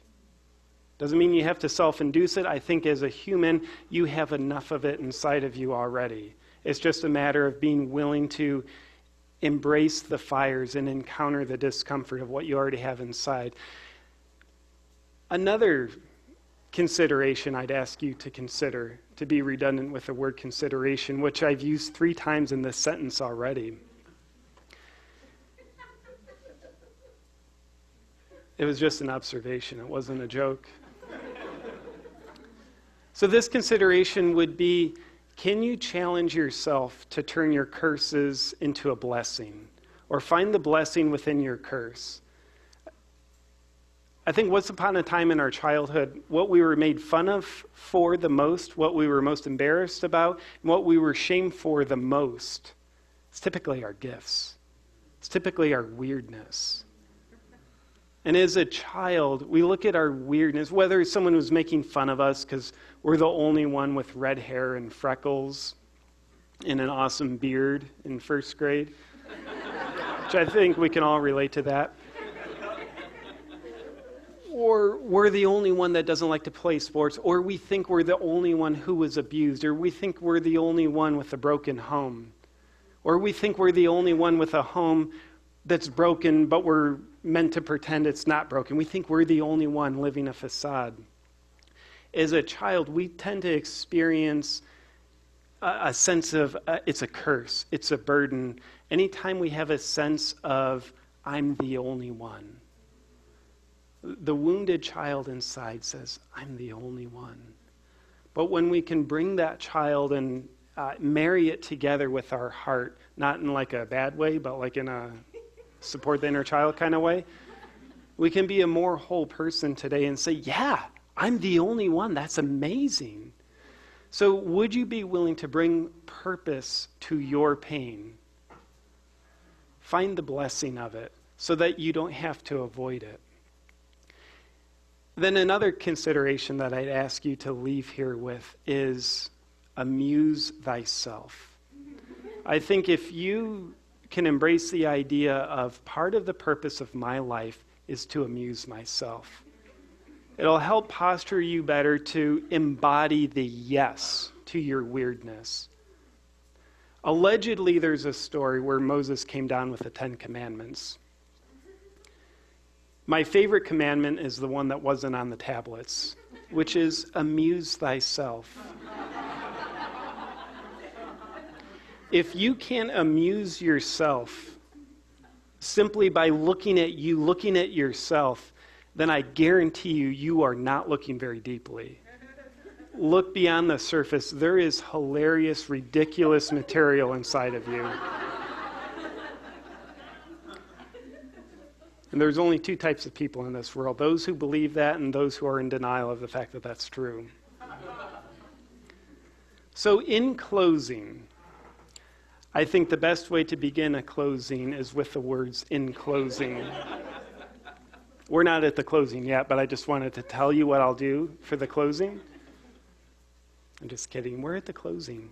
Doesn't mean you have to self-induce it. I think as a human, you have enough of it inside of you already. It's just a matter of being willing to embrace the fires and encounter the discomfort of what you already have inside. Another consideration I'd ask you to consider, to be redundant with the word consideration, which I've used 3 times in this sentence already. It was just an observation. It wasn't a joke. So this consideration would be, can you challenge yourself to turn your curses into a blessing? Or find the blessing within your curse? I think once upon a time in our childhood, what we were made fun of for the most, what we were most embarrassed about, and what we were shamed for the most, it's typically our gifts. It's typically our weirdness. And as a child, we look at our weirdness, whether someone was making fun of us because we're the only one with red hair and freckles and an awesome beard in first grade, which I think we can all relate to that. Or we're the only one that doesn't like to play sports, or we think we're the only one who was abused, or we think we're the only one with a broken home, or we think we're the only one with a home that's broken, but we're meant to pretend it's not broken. We think we're the only one living a facade. As a child, we tend to experience a sense of it's a curse, it's a burden. Anytime we have a sense of I'm the only one. The wounded child inside says, I'm the only one. But when we can bring that child and marry it together with our heart, not in like a bad way, but like in a support the inner child kind of way, we can be a more whole person today and say, yeah, I'm the only one. That's amazing. So would you be willing to bring purpose to your pain? Find the blessing of it so that you don't have to avoid it. Then another consideration that I'd ask you to leave here with is amuse thyself. I think if you can embrace the idea of part of the purpose of my life is to amuse myself, it'll help posture you better to embody the yes to your weirdness. Allegedly, there's a story where Moses came down with the 10 Commandments. My favorite commandment is the one that wasn't on the tablets, which is amuse thyself. If you can amuse yourself simply by looking at you, looking at yourself, then I guarantee you, you are not looking very deeply. Look beyond the surface. There is hilarious, ridiculous material inside of you. And there's only 2 types of people in this world, those who believe that and those who are in denial of the fact that that's true. So in closing, I think the best way to begin a closing is with the words in closing. We're not at the closing yet, but I just wanted to tell you what I'll do for the closing. I'm just kidding. We're at the closing.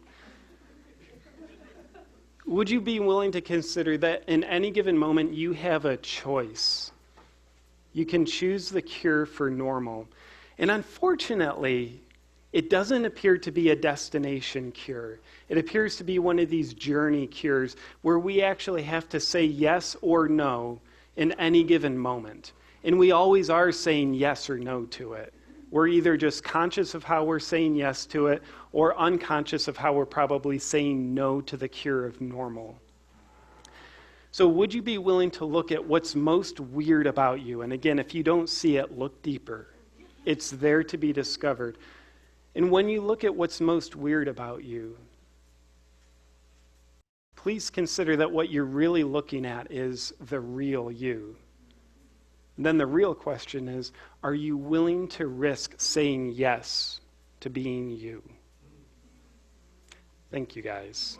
Would you be willing to consider that in any given moment you have a choice? You can choose the cure for normal. And unfortunately, it doesn't appear to be a destination cure. It appears to be one of these journey cures where we actually have to say yes or no in any given moment. And we always are saying yes or no to it. We're either just conscious of how we're saying yes to it or unconscious of how we're probably saying no to the cure of normal. So would you be willing to look at what's most weird about you? And again, if you don't see it, look deeper. It's there to be discovered. And when you look at what's most weird about you, please consider that what you're really looking at is the real you. And then the real question is, are you willing to risk saying yes to being you? Thank you, guys.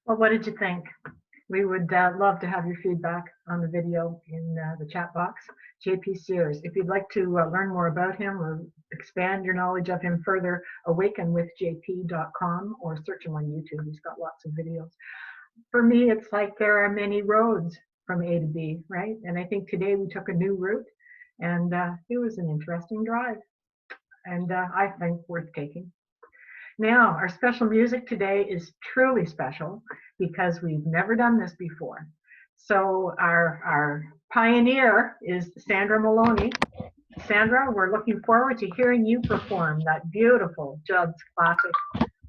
Well, what did you think? We would love to have your feedback on the video in the chat box. JP Sears, if you'd like to learn more about him or expand your knowledge of him further, awakenwithjp.com or search him on YouTube. He's got lots of videos. For me, it's like there are many roads from A to B, right? And I think today we took a new route, and it was an interesting drive, and I think worth taking. Now, our special music today is truly special because we've never done this before. So our pioneer is Sandra Maloney. Sandra, we're looking forward to hearing you perform that beautiful Judd's classic,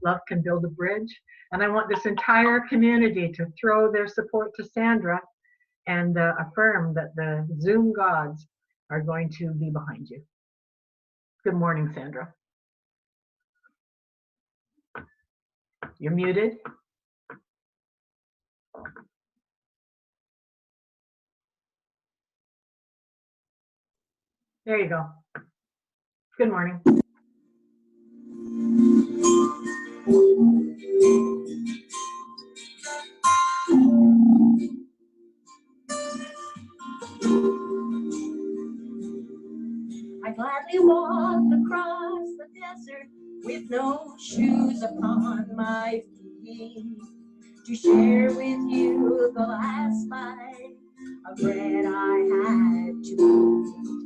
Love Can Build a Bridge. And I want this entire community to throw their support to Sandra and affirm that the Zoom gods are going to be behind you. Good morning, Sandra. You're muted. There you go. Good morning. I gladly walk across the desert with no shoes upon my feet to share with you the last bite of bread I had to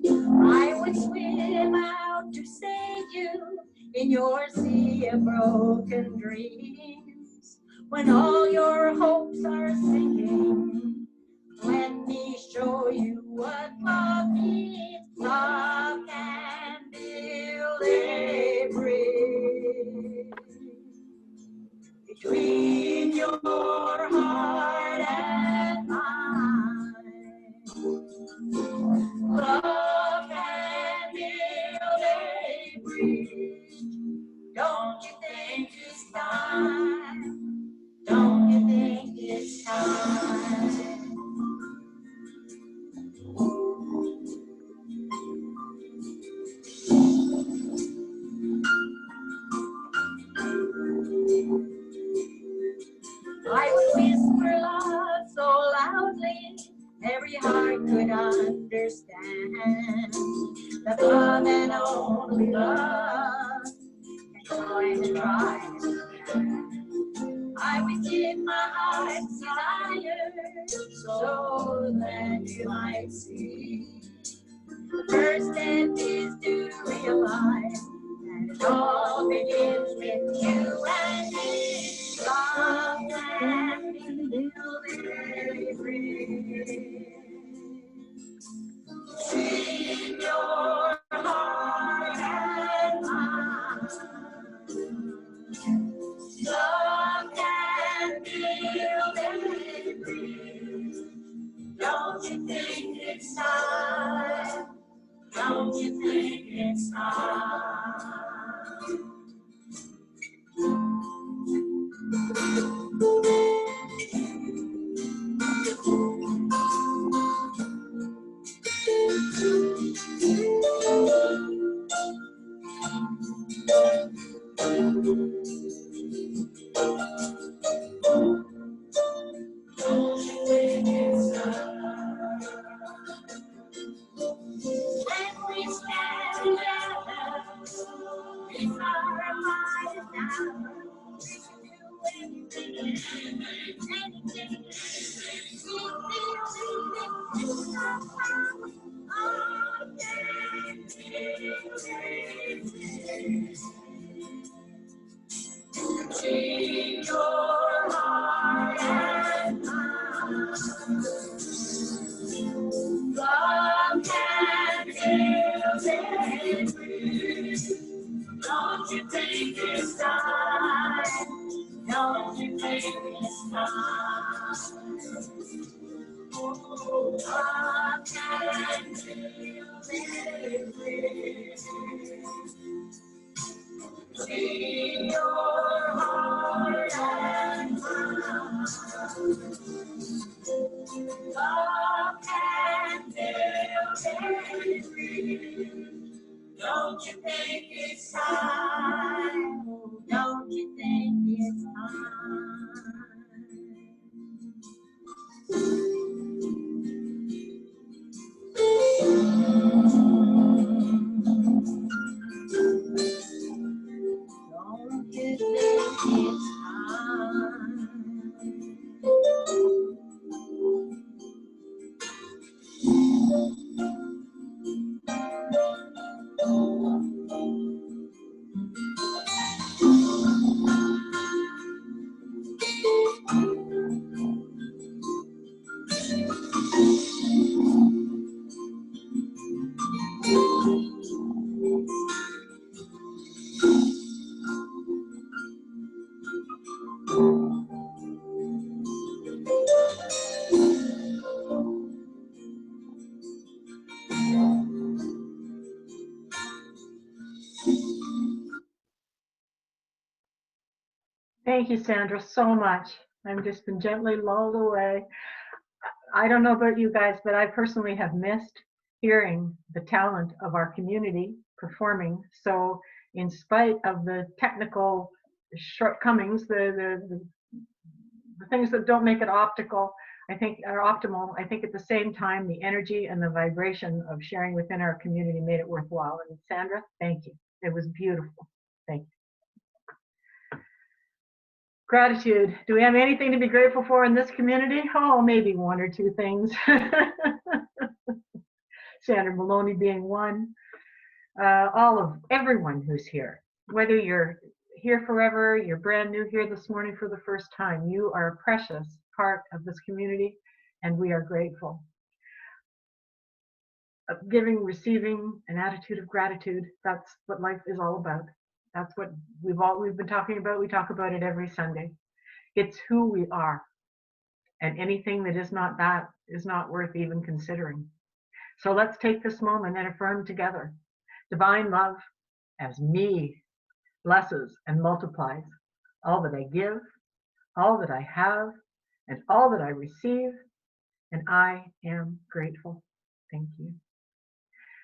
eat. I would swim out to save you in your sea of broken dreams. When all your hopes are sinking, let me show you what love means. Love can build a bridge between your heart and mine. Love can build a bridge. Don't you think it's time? Don't you think it's time? I would whisper love so loudly every heart could understand that love and only love can join the tribes. I would give my heart desire so that you might see. The first step is to realize that it all begins with you and me. Love can build a bridge between your heart and mine. Love can build a bridge. Don't you think it's time? Don't you think it's time? Between your Don't you take this time? Don't you take this time? Oh, I can feel it in your heart and mind. Love can feel it. Don't you think it's time? Don't you think it's time? Don't you think it's time? Thank you, Sandra, so much. I've just been gently lulled away. I don't know about you guys, but I personally have missed hearing the talent of our community performing. So in spite of the technical shortcomings, the things that don't make it optical, I think are optimal. I think at the same time, the energy and the vibration of sharing within our community made it worthwhile. And Sandra, thank you. It was beautiful. Thank you. Gratitude. Do we have anything to be grateful for in this community? Oh, maybe one or two things. Sandra Maloney being one. All of everyone who's here, whether you're here forever, you're brand new here this morning for the first time, you are a precious part of this community, and we are grateful. Giving, receiving, an attitude of gratitude, that's what life is all about. That's what we've been talking about. We talk about it every Sunday. It's who we are. And anything that is not that is not worth even considering. So let's take this moment and affirm together. Divine love as me blesses and multiplies all that I give, all that I have, and all that I receive. And I am grateful. Thank you.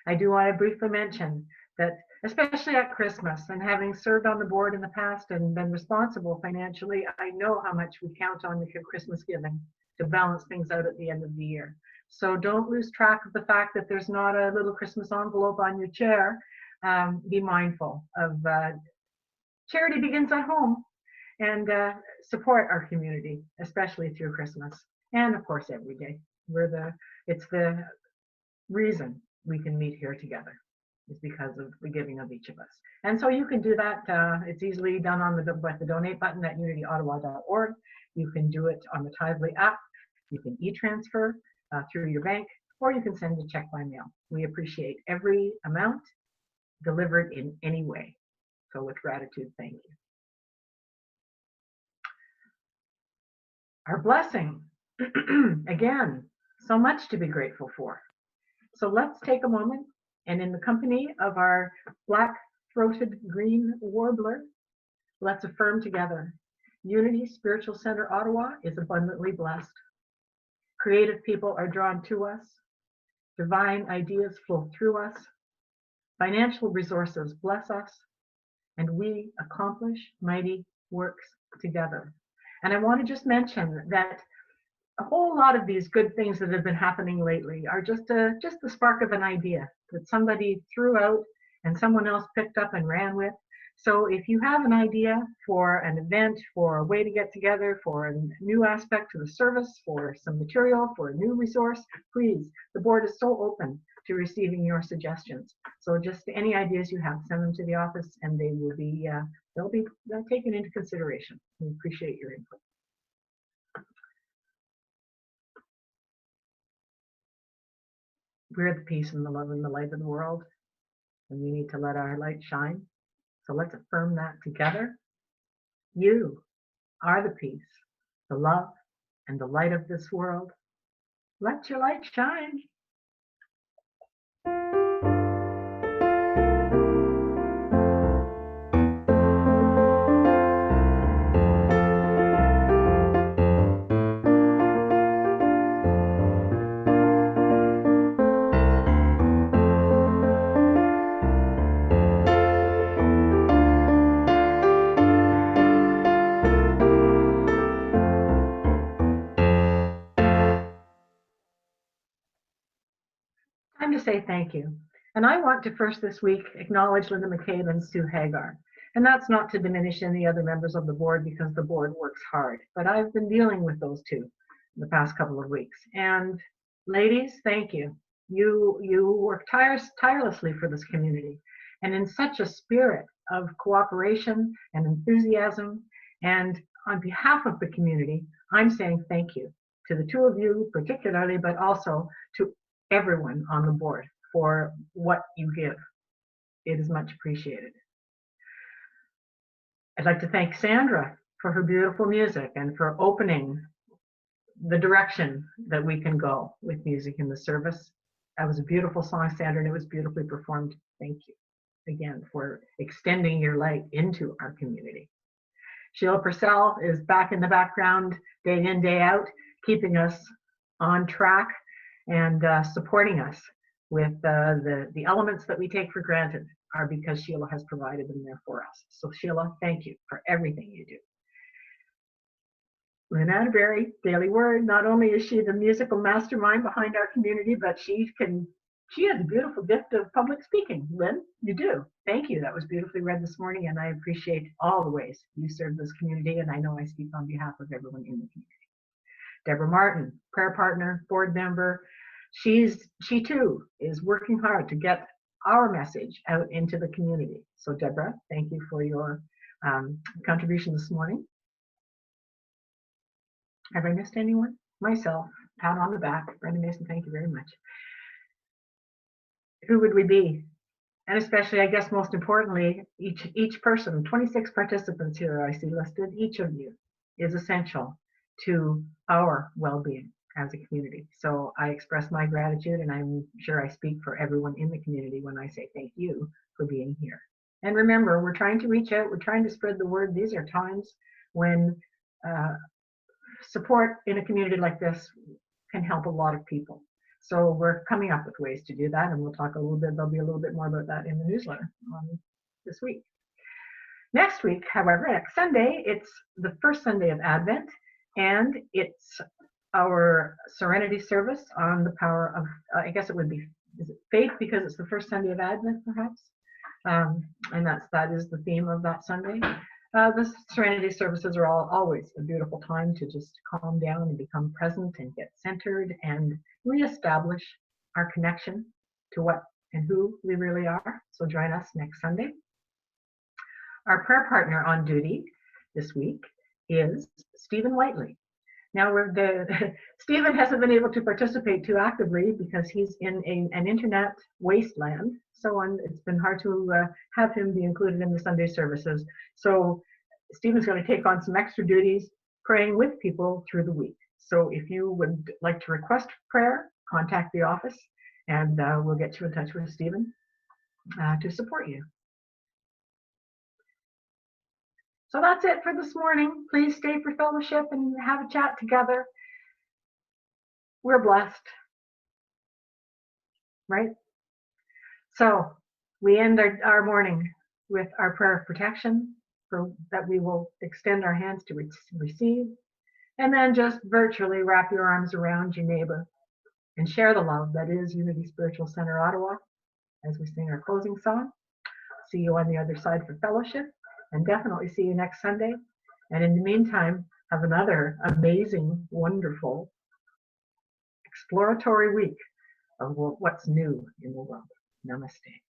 I do want to briefly mention that, especially at Christmas, and having served on the board in the past and been responsible financially, I know how much we count on the Christmas giving to balance things out at the end of the year. So don't lose track of the fact that there's not a little Christmas envelope on your chair. Be mindful of charity begins at home, and support our community, especially through Christmas, and of course every day. It's the reason we can meet here together is because of the giving of each of us. And so you can do that. It's easily done on with the donate button at unityottawa.org. You can do it on the Tithely app. You can e-transfer through your bank, or you can send a check by mail. We appreciate every amount delivered in any way. So with gratitude, thank you. Our blessing, again, so much to be grateful for. So let's take a moment, and in the company of our black-throated green warbler, let's affirm together. Unity Spiritual Center Ottawa is abundantly blessed. Creative people are drawn to us. Divine ideas flow through us. Financial resources bless us. And we accomplish mighty works together. And I want to just mention that a whole lot of these good things that have been happening lately are just the spark of an idea that somebody threw out and someone else picked up and ran with. So if you have an idea for an event, for a way to get together, for a new aspect to the service, for some material, for a new resource, please, the board is so open to receiving your suggestions. So just any ideas you have, send them to the office, and they will be they'll be taken into consideration. We appreciate your input. We're the peace and the love and the light of the world. and we need to let our light shine. So let's affirm that together. You are the peace, the love, and the light of this world. Let your light shine. Time to say thank you. And I want to first this week acknowledge Linda McCabe and Sue Hagar. And that's not to diminish any other members of the board because the board works hard. But I've been dealing with those two in the past couple of weeks. And ladies, thank you. You work tirelessly for this community and in such a spirit of cooperation and enthusiasm. And on behalf of the community, I'm saying thank you to the two of you particularly, but also to everyone on the board for what you give. It is much appreciated. I'd like to thank Sandra for her beautiful music and for opening the direction that we can go with music in the service. That was a beautiful song, Sandra, and it was beautifully performed. Thank you again for extending your light into our community. Sheila Purcell is back in the background day in, day out, keeping us on track and supporting us with the elements that we take for granted are because Sheila has provided them there for us. So Sheila, thank you for everything you do. Lynn Atterbury, Daily Word, not only is she the musical mastermind behind our community, but she has a beautiful gift of public speaking. Lynn, you do. Thank you. That was beautifully read this morning, and I appreciate all the ways you serve this community, and I know I speak on behalf of everyone in the community. Deborah Martin, prayer partner, board member. She too is working hard to get our message out into the community. So Deborah, thank you for your contribution this morning. Have I missed anyone? Myself, pat on the back. Brenda Mason, thank you very much. Who would we be? And especially, I guess most importantly, each person, 26 participants here I see listed, each of you is essential to our well-being as a community. So I express my gratitude, and I'm sure I speak for everyone in the community when I say thank you for being here. And remember, we're trying to reach out, we're trying to spread the word. These are times when support in a community like this can help a lot of people. So we're coming up with ways to do that, and we'll talk a little bit, there'll be a little bit more about that in the newsletter this week. Next week, however, next Sunday, it's the first Sunday of Advent, and it's our Serenity service on the power of, I guess it would be, is it faith because it's the first Sunday of Advent, perhaps? And that is the theme of that Sunday. The Serenity services are always a beautiful time to just calm down and become present and get centered and reestablish our connection to what and who we really are. So join us next Sunday. Our prayer partner on duty this week is Stephen Whiteley. Now, Stephen hasn't been able to participate too actively because he's in an internet wasteland. So it's been hard to have him be included in the Sunday services. So Stephen's going to take on some extra duties praying with people through the week. So if you would like to request prayer, contact the office and we'll get you in touch with Stephen to support you. So that's it for this morning. Please stay for fellowship and have a chat together. We're blessed, right? So we end our morning with our prayer of protection that we will extend our hands to receive, and then just virtually wrap your arms around your neighbor and share the love that is Unity Spiritual Center Ottawa as we sing our closing song. See you on the other side for fellowship, and definitely see you next Sunday. And in the meantime, have another amazing, wonderful, exploratory week of what's new in the world. Namaste.